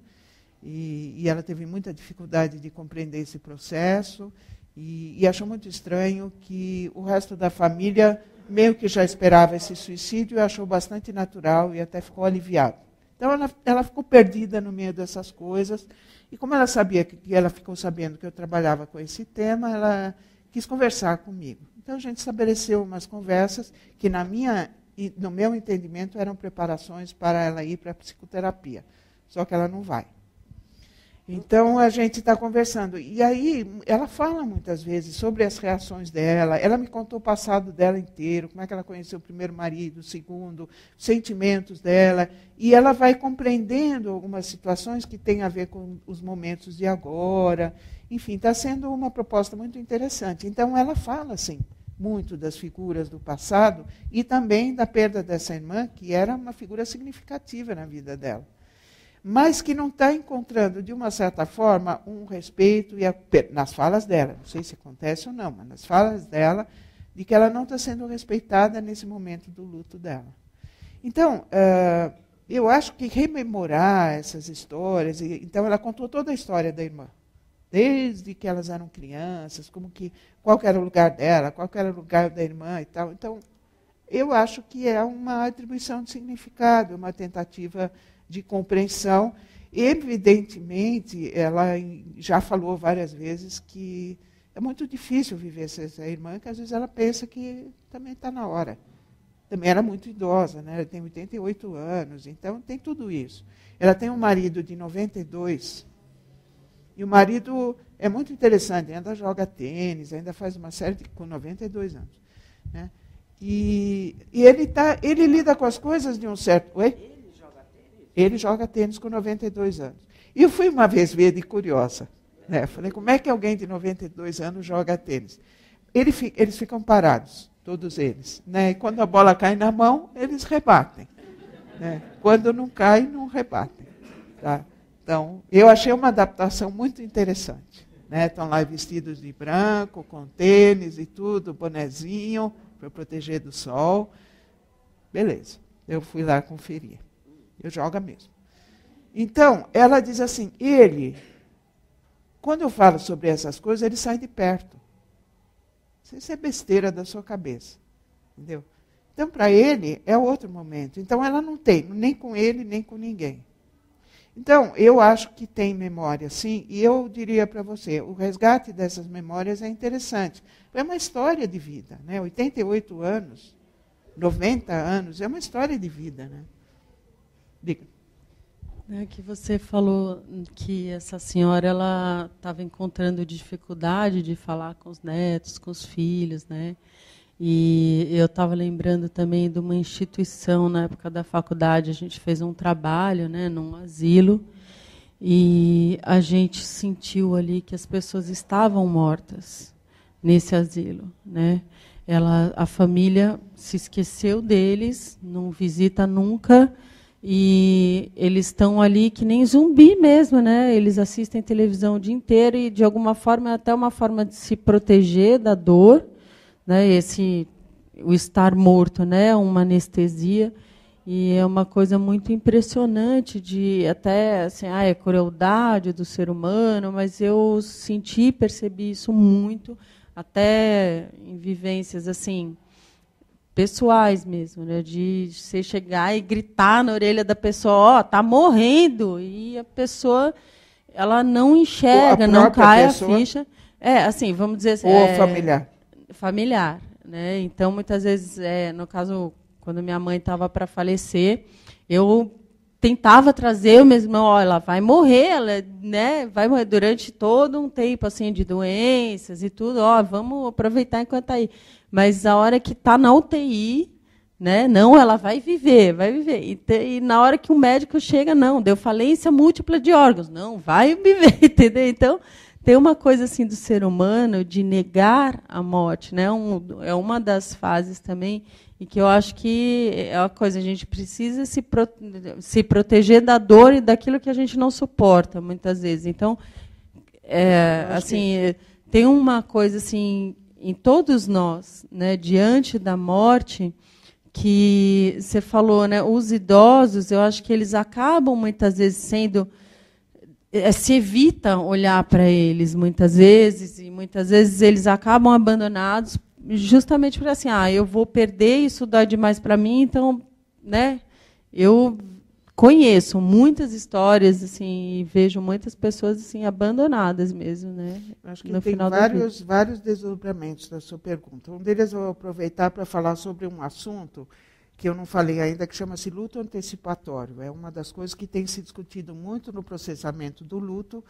e ela teve muita dificuldade de compreender esse processo, e achou muito estranho que o resto da família meio que já esperava esse suicídio e achou bastante natural e até ficou aliviado. Então ela ficou perdida no meio dessas coisas, e como ela sabia que ela ficou sabendo que eu trabalhava com esse tema, ela quis conversar comigo. Então a gente estabeleceu umas conversas que no meu entendimento eram preparações para ela ir para a psicoterapia, só que ela não vai. Então, a gente está conversando. E aí, ela fala muitas vezes sobre as reações dela. Ela me contou o passado dela inteiro, como é que ela conheceu o primeiro marido, o segundo, os sentimentos dela. E ela vai compreendendo algumas situações que têm a ver com os momentos de agora. Enfim, está sendo uma proposta muito interessante. Então, ela fala, assim, muito das figuras do passado e também da perda dessa irmã, que era uma figura significativa na vida dela, mas que não está encontrando, de uma certa forma, um respeito, nas falas dela, não sei se acontece ou não, mas nas falas dela, de que ela não está sendo respeitada nesse momento do luto dela. Então, eu acho que rememorar essas histórias, então ela contou toda a história da irmã, desde que elas eram crianças, qual era o lugar dela, qual era o lugar da irmã e tal. Então, eu acho que é uma atribuição de significado, uma tentativa de compreensão. Evidentemente, ela já falou várias vezes que é muito difícil viver essa irmã, que às vezes ela pensa que também está na hora. Também era muito idosa, né? Ela tem 88 anos, então tem tudo isso. Ela tem um marido de 92, e o marido é muito interessante, ainda joga tênis, ainda faz uma série com 92 anos. Né? E ele lida com as coisas de um certo... Oi? Ele joga tênis com 92 anos. E eu fui uma vez ver de curiosa. Né? Falei, como é que alguém de 92 anos joga tênis? Eles ficam parados, todos eles. Né? E quando a bola cai na mão, eles rebatem. Né? Quando não cai, não rebatem. Tá? Então, eu achei uma adaptação muito interessante. Né? Estão lá vestidos de branco, com tênis e tudo, bonezinho, para proteger do sol. Beleza, eu fui lá conferir. Eu jogo mesmo. Então, ela diz assim, quando eu falo sobre essas coisas, ele sai de perto. Isso é besteira da sua cabeça. Entendeu? Então, para ele, é outro momento. Então, ela não tem, nem com ele, nem com ninguém. Então, eu acho que tem memória, sim, e eu diria para você, o resgate dessas memórias é interessante. É uma história de vida, né? 88 anos, 90 anos, é uma história de vida, né? Diga. Que você falou que essa senhora ela estava encontrando dificuldade de falar com os netos, com os filhos, né? E eu estava lembrando também de uma instituição na época da faculdade. A gente fez um trabalho, né, num asilo, e a gente sentiu ali que as pessoas estavam mortas nesse asilo, né? A família se esqueceu deles, não visita nunca. E eles estão ali que nem zumbi mesmo, né? Eles assistem televisão o dia inteiro e, de alguma forma, é até uma forma de se proteger da dor, né? O estar morto, né? Uma anestesia. E é uma coisa muito impressionante, de até assim, é crueldade do ser humano, mas eu percebi isso muito, até em vivências assim, pessoais mesmo, né? De você chegar e gritar na orelha da pessoa, tá morrendo, e a pessoa ela não enxerga, não cai pessoa, a ficha. Assim, vamos dizer assim, ou familiar. Familiar, né? Então, muitas vezes, no caso, quando minha mãe estava para falecer, eu tentava trazer o meu irmão, ela vai morrer, ela, né? Vai morrer durante todo um tempo assim de doenças e tudo, vamos aproveitar enquanto está aí. Mas a hora que está na UTI, né? Não, ela vai viver, vai viver. E na hora que o médico chega, não, deu falência múltipla de órgãos. Não, vai viver, entendeu? Então, tem uma coisa assim do ser humano de negar a morte, né? É uma das fases também, e que eu acho que é uma coisa, a gente precisa se proteger da dor e daquilo que a gente não suporta, muitas vezes. Então, assim, tem uma coisa assim em todos nós, né, diante da morte, que você falou, né, os idosos, eu acho que eles acabam muitas vezes sendo se evita olhar para eles muitas vezes, e muitas vezes eles acabam abandonados justamente por assim, eu vou perder, isso dói demais para mim, então, né? Eu conheço muitas histórias, assim, e vejo muitas pessoas assim abandonadas mesmo, né? Acho que tem vários desdobramentos da sua pergunta. Um deles eu vou aproveitar para falar sobre um assunto que eu não falei ainda, que chama-se luto antecipatório. É uma das coisas que tem se discutido muito no processamento do luto,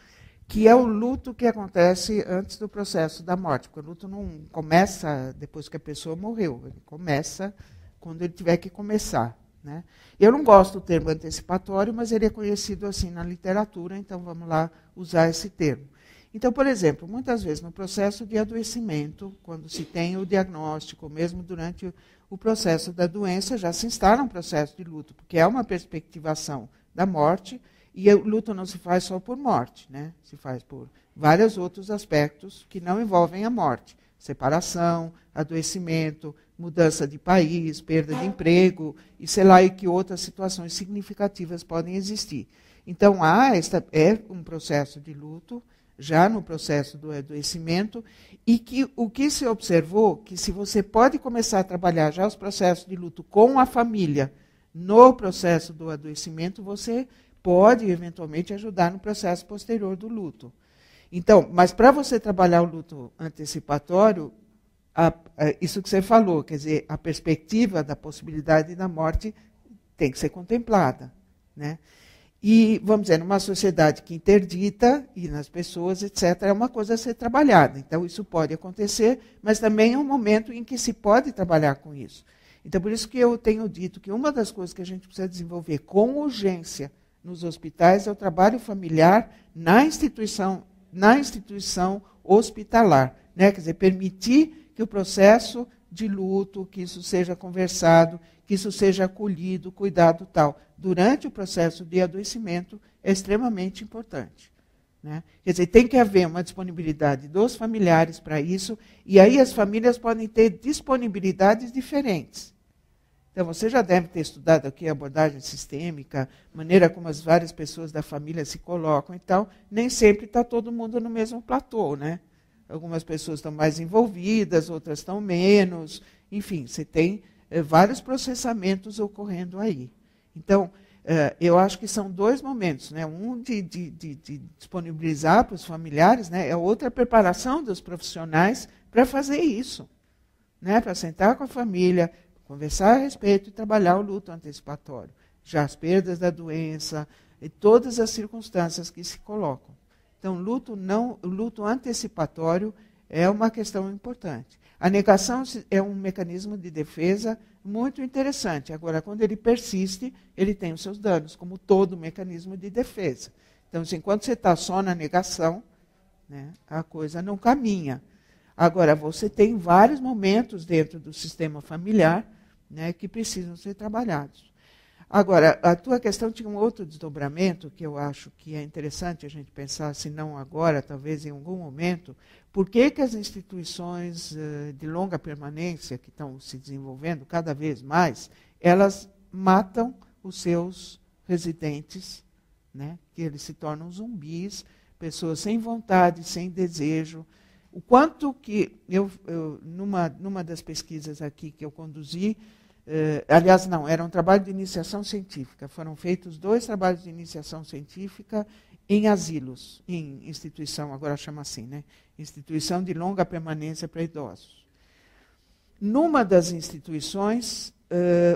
que é o luto que acontece antes do processo da morte. Porque o luto não começa depois que a pessoa morreu, ele começa quando ele tiver que começar. Né? Eu não gosto do termo antecipatório, mas ele é conhecido assim na literatura, então vamos lá usar esse termo. Então, por exemplo, muitas vezes no processo de adoecimento, quando se tem o diagnóstico, mesmo durante o processo da doença, já se instala um processo de luto, porque é uma perspectivação da morte, e o luto não se faz só por morte, né? Se faz por vários outros aspectos que não envolvem a morte. Separação, adoecimento, mudança de país, perda de emprego, e sei lá, e que outras situações significativas podem existir. Então, é um processo de luto, já no processo do adoecimento, e que o que se observou, que se você pode começar a trabalhar já os processos de luto com a família no processo do adoecimento, você pode, eventualmente, ajudar no processo posterior do luto. Então, mas para você trabalhar o luto antecipatório, isso que você falou, quer dizer, a perspectiva da possibilidade da morte tem que ser contemplada, né? E, vamos dizer, numa sociedade que interdita, e nas pessoas, etc., é uma coisa a ser trabalhada. Então, isso pode acontecer, mas também é um momento em que se pode trabalhar com isso. Então, por isso que eu tenho dito que uma das coisas que a gente precisa desenvolver com urgência nos hospitais é o trabalho familiar na instituição hospitalar. Né? Quer dizer, permitir que o processo de luto, que isso seja conversado, que isso seja acolhido, cuidado tal, durante o processo de adoecimento, é extremamente importante. Né? Quer dizer, tem que haver uma disponibilidade dos familiares para isso, e aí as famílias podem ter disponibilidades diferentes. Então, você já deve ter estudado aqui a abordagem sistêmica, maneira como as várias pessoas da família se colocam e tal. Nem sempre está todo mundo no mesmo platô, né? Algumas pessoas estão mais envolvidas, outras estão menos. Enfim, você tem vários processamentos ocorrendo aí. Então, eu acho que são dois momentos, né? Um de disponibilizar para os familiares, né? É outra preparação dos profissionais para fazer isso, né? Para sentar com a família, conversar a respeito e trabalhar o luto antecipatório. Já as perdas da doença e todas as circunstâncias que se colocam. Então, o luto antecipatório é uma questão importante. A negação é um mecanismo de defesa muito interessante. Agora, quando ele persiste, ele tem os seus danos, como todo mecanismo de defesa. Então, enquanto você está só na negação, né, a coisa não caminha. Agora, você tem vários momentos dentro do sistema familiar, né, que precisam ser trabalhados. Agora, a tua questão tinha um outro desdobramento que eu acho que é interessante a gente pensar, se não agora, talvez em algum momento, por que as instituições de longa permanência que estão se desenvolvendo cada vez mais, elas matam os seus residentes, né, que eles se tornam zumbis, pessoas sem vontade, sem desejo. O quanto que numa das pesquisas aqui que eu conduzi, aliás, não, era um trabalho de iniciação científica. Foram feitos 2 trabalhos de iniciação científica em asilos, em instituição, agora chama assim, né? Instituição de longa permanência para idosos. Numa das instituições,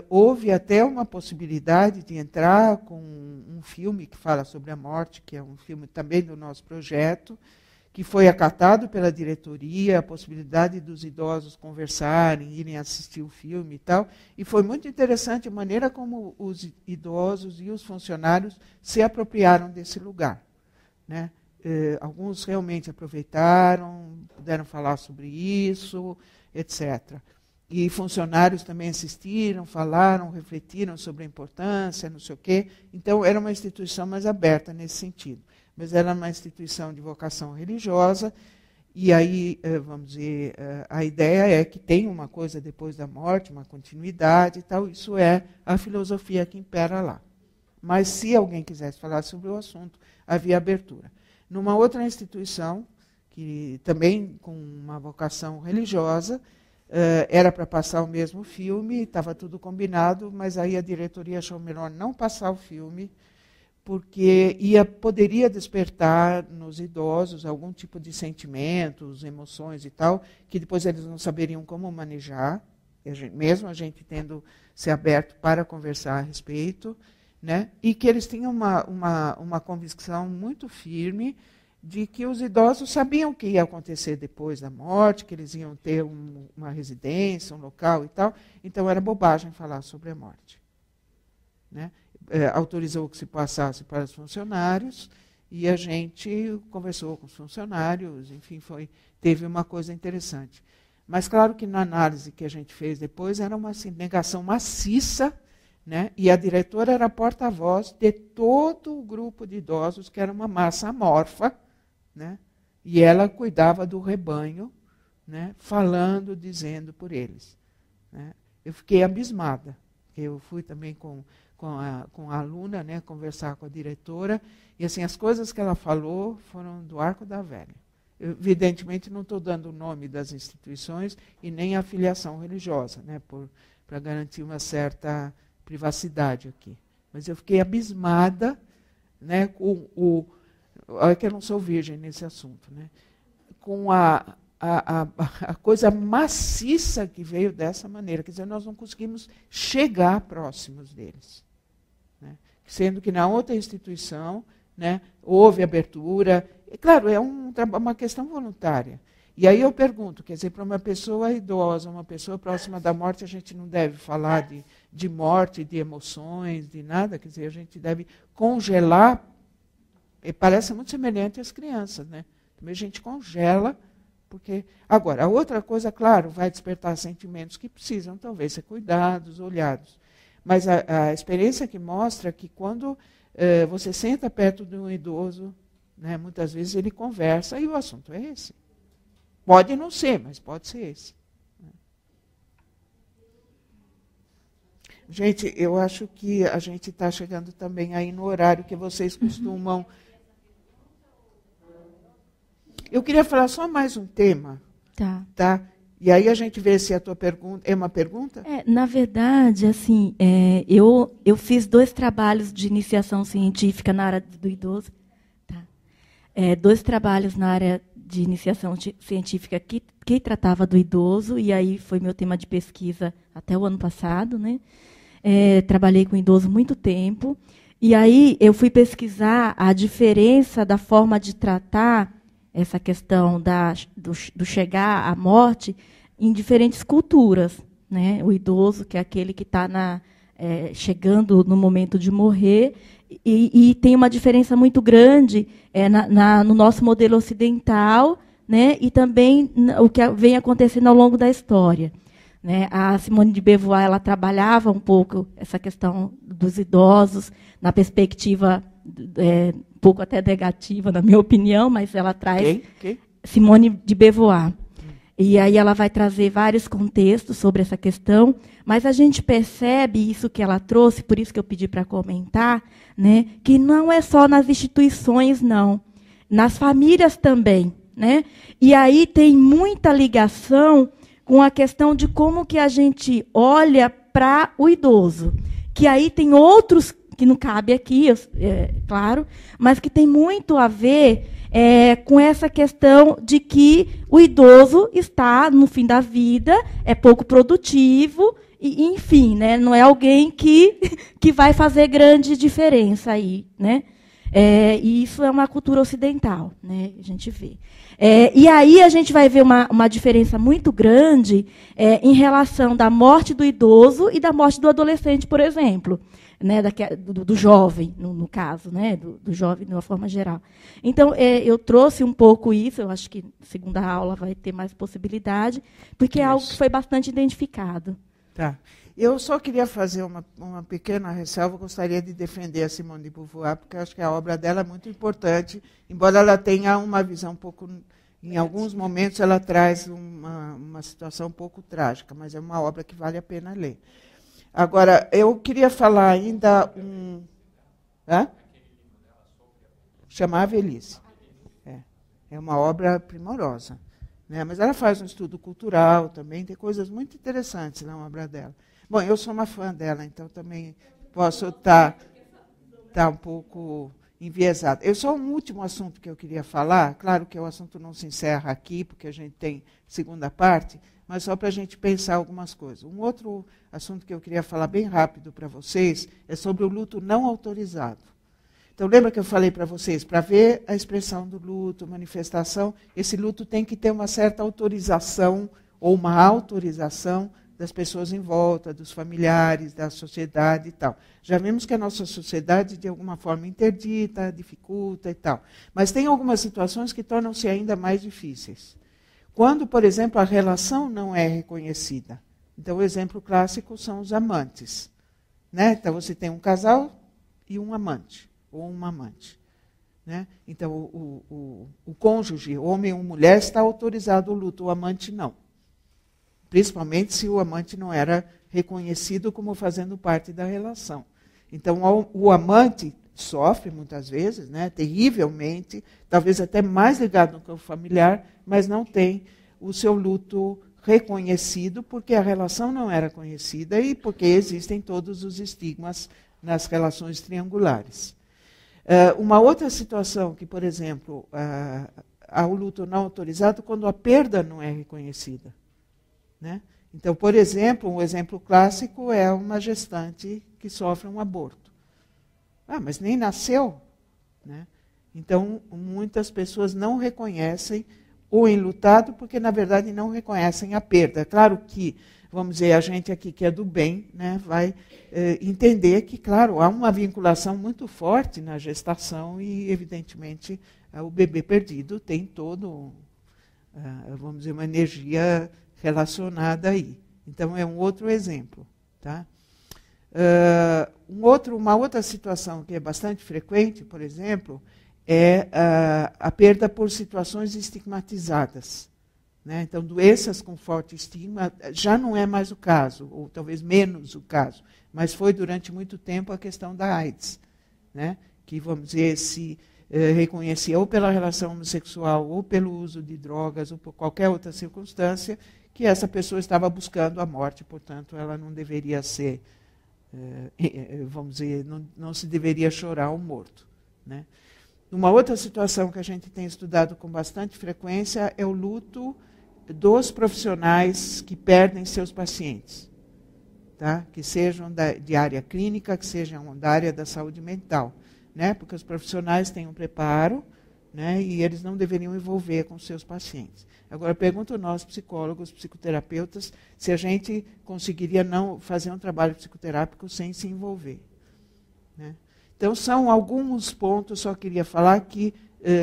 houve até uma possibilidade de entrar com um filme que fala sobre a morte, que é um filme também do nosso projeto, que foi acatado pela diretoria, a possibilidade dos idosos conversarem, irem assistir o filme e tal. E foi muito interessante a maneira como os idosos e os funcionários se apropriaram desse lugar. Né? Alguns realmente aproveitaram, puderam falar sobre isso, etc. E funcionários também assistiram, falaram, refletiram sobre a importância, não sei o quê. Então, era uma instituição mais aberta nesse sentido. Mas era uma instituição de vocação religiosa, e aí, vamos dizer, a ideia é que tem uma coisa depois da morte, uma continuidade e tal, isso é a filosofia que impera lá. mas se alguém quisesse falar sobre o assunto, havia abertura. Numa outra instituição, que também com uma vocação religiosa, era para passar o mesmo filme, estava tudo combinado, mas aí a diretoria achou melhor não passar o filme, porque poderia despertar nos idosos algum tipo de sentimentos, emoções e tal, que depois eles não saberiam como manejar, mesmo a gente tendo se aberto para conversar a respeito, né? E que eles tinham uma convicção muito firme de que os idosos sabiam o que ia acontecer depois da morte, que eles iam ter uma residência, um local e tal, então era bobagem falar sobre a morte. Né? Autorizou que se passasse para os funcionários, e a gente conversou com os funcionários, enfim, teve uma coisa interessante. Mas claro que na análise que a gente fez depois era uma negação maciça, né? E a diretora era porta-voz de todo o grupo de idosos, que era uma massa amorfa, né? E ela cuidava do rebanho, né? Falando, dizendo por eles. Né? Eu fiquei abismada. Eu fui também com a aluna, né, conversar com a diretora, e assim, as coisas que ela falou foram do arco da velha. Eu, evidentemente, não estou dando o nome das instituições e nem a filiação religiosa, né, para garantir uma certa privacidade aqui. Mas eu fiquei abismada, né, olha que eu não sou virgem nesse assunto, né, com a coisa maciça que veio dessa maneira. Quer dizer, nós não conseguimos chegar próximos deles. Né? Sendo que na outra instituição, né, houve abertura. E, claro, é uma questão voluntária. E aí eu pergunto, quer dizer, para uma pessoa idosa, uma pessoa próxima da morte, a gente não deve falar de morte, de emoções, de nada. Quer dizer, a gente deve congelar. E parece muito semelhante às crianças, né? Também a gente congela. Porque, agora, a outra coisa, claro, vai despertar sentimentos que precisam, talvez, ser cuidados, olhados. Mas a experiência que mostra que quando você senta perto de um idoso, né, muitas vezes ele conversa e o assunto é esse. Pode não ser, mas pode ser esse. Gente, eu acho que a gente está chegando também aí no horário que vocês costumam... Eu queria falar só mais um tema. Tá? E aí a gente vê se a tua pergunta... É uma pergunta? Na verdade, assim, eu fiz 2 trabalhos de iniciação científica na área do idoso. Tá? 2 trabalhos na área de iniciação científica que tratava do idoso, e aí foi meu tema de pesquisa até o ano passado. Né? Trabalhei com idoso muito tempo. E aí eu fui pesquisar a diferença da forma de tratar essa questão do chegar à morte em diferentes culturas. Né? O idoso, que é aquele que está chegando no momento de morrer, e tem uma diferença muito grande no nosso modelo ocidental, né? E também o que vem acontecendo ao longo da história. Né? A Simone de Beauvoir ela trabalhava um pouco essa questão dos idosos na perspectiva um pouco até negativa, na minha opinião, mas ela traz Simone de Beauvoir. E aí ela vai trazer vários contextos sobre essa questão, mas a gente percebe isso que ela trouxe, por isso que eu pedi para comentar, né, que não é só nas instituições, não, nas famílias também. Né? E aí tem muita ligação com a questão de como que a gente olha para o idoso, que aí tem outros que não cabe aqui, claro, mas que tem muito a ver com essa questão de que o idoso está no fim da vida, é pouco produtivo, e, enfim, né, não é alguém que vai fazer grande diferença aí. Né? E isso é uma cultura ocidental, né, a gente vê. E aí a gente vai ver uma diferença muito grande em relação da morte do idoso e da morte do adolescente, por exemplo. Né, do jovem, no caso, né, do jovem de uma forma geral. Então, eu trouxe um pouco isso, eu acho que na segunda aula vai ter mais possibilidade, porque é algo que foi bastante identificado. Tá. Eu só queria fazer uma pequena ressalva, gostaria de defender a Simone de Beauvoir, porque eu acho que a obra dela é muito importante, embora ela tenha uma visão um pouco... Em alguns momentos ela traz uma situação um pouco trágica, mas é uma obra que vale a pena ler. Agora, eu queria falar ainda Hã? Chama A Velhice. É uma obra primorosa. Né? Mas ela faz um estudo cultural também, tem coisas muito interessantes na obra dela. Bom, eu sou uma fã dela, então também posso estar um pouco enviesada. Eu só um último assunto que eu queria falar, claro que o assunto não se encerra aqui, porque a gente tem segunda parte, mas só para a gente pensar algumas coisas. Um outro assunto que eu queria falar bem rápido para vocês é sobre o luto não autorizado. Então, lembra que eu falei para vocês, para ver a expressão do luto, manifestação, esse luto tem que ter uma certa autorização ou uma autorização das pessoas em volta, dos familiares, da sociedade e tal. Já vimos que a nossa sociedade, de alguma forma, interdita, dificulta e tal. Mas tem algumas situações que tornam-se ainda mais difíceis. Quando, por exemplo, a relação não é reconhecida. Então, o exemplo clássico são os amantes. Né? Então, você tem um casal e um amante, ou uma amante. Né? Então, o cônjuge, homem ou mulher, está autorizado o luto, o amante não. Principalmente se o amante não era reconhecido como fazendo parte da relação. Então, o amante sofre muitas vezes, né, terrivelmente, talvez até mais ligado com o familiar, mas não tem o seu luto reconhecido porque a relação não era conhecida e porque existem todos os estigmas nas relações triangulares. Uma outra situação que, por exemplo, há o luto não autorizado quando a perda não é reconhecida. Né? Então, por exemplo, um exemplo clássico é uma gestante que sofre um aborto. Mas nem nasceu. Né? Então, muitas pessoas não reconhecem o enlutado porque, na verdade, não reconhecem a perda. É claro que, vamos dizer, a gente aqui que é do bem, né, vai entender que, claro, há uma vinculação muito forte na gestação e, evidentemente, o bebê perdido tem todo, vamos dizer, uma energia relacionada aí. Então, é um outro exemplo. Tá? Uma outra situação que é bastante frequente, por exemplo, é a perda por situações estigmatizadas. Né? Então, doenças com forte estigma já não é mais o caso, ou talvez menos o caso, mas foi durante muito tempo a questão da AIDS, né? Que, vamos dizer, se reconhecia ou pela relação homossexual, ou pelo uso de drogas, ou por qualquer outra circunstância, que essa pessoa estava buscando a morte, portanto, ela não deveria ser, vamos dizer, não se deveria chorar o morto. Né? Uma outra situação que a gente tem estudado com bastante frequência é o luto dos profissionais que perdem seus pacientes, tá? Que sejam de área clínica, que sejam da área da saúde mental. Né? Porque os profissionais têm um preparo, né, e eles não deveriam envolver com seus pacientes. Agora, pergunto nós, psicólogos, psicoterapeutas, se a gente conseguiria não fazer um trabalho psicoterápico sem se envolver. Né? Então, são alguns pontos, só queria falar que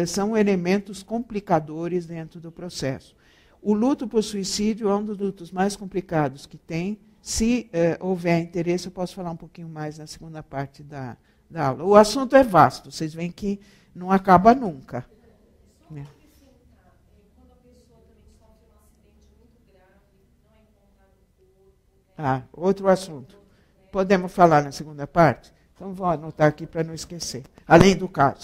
são elementos complicadores dentro do processo. O luto por suicídio é um dos lutos mais complicados que tem. Se houver interesse, eu posso falar um pouquinho mais na segunda parte da aula. O assunto é vasto, vocês veem que não acaba nunca. Né? Outro assunto. Podemos falar na segunda parte? Então, vou anotar aqui para não esquecer. Além do caso.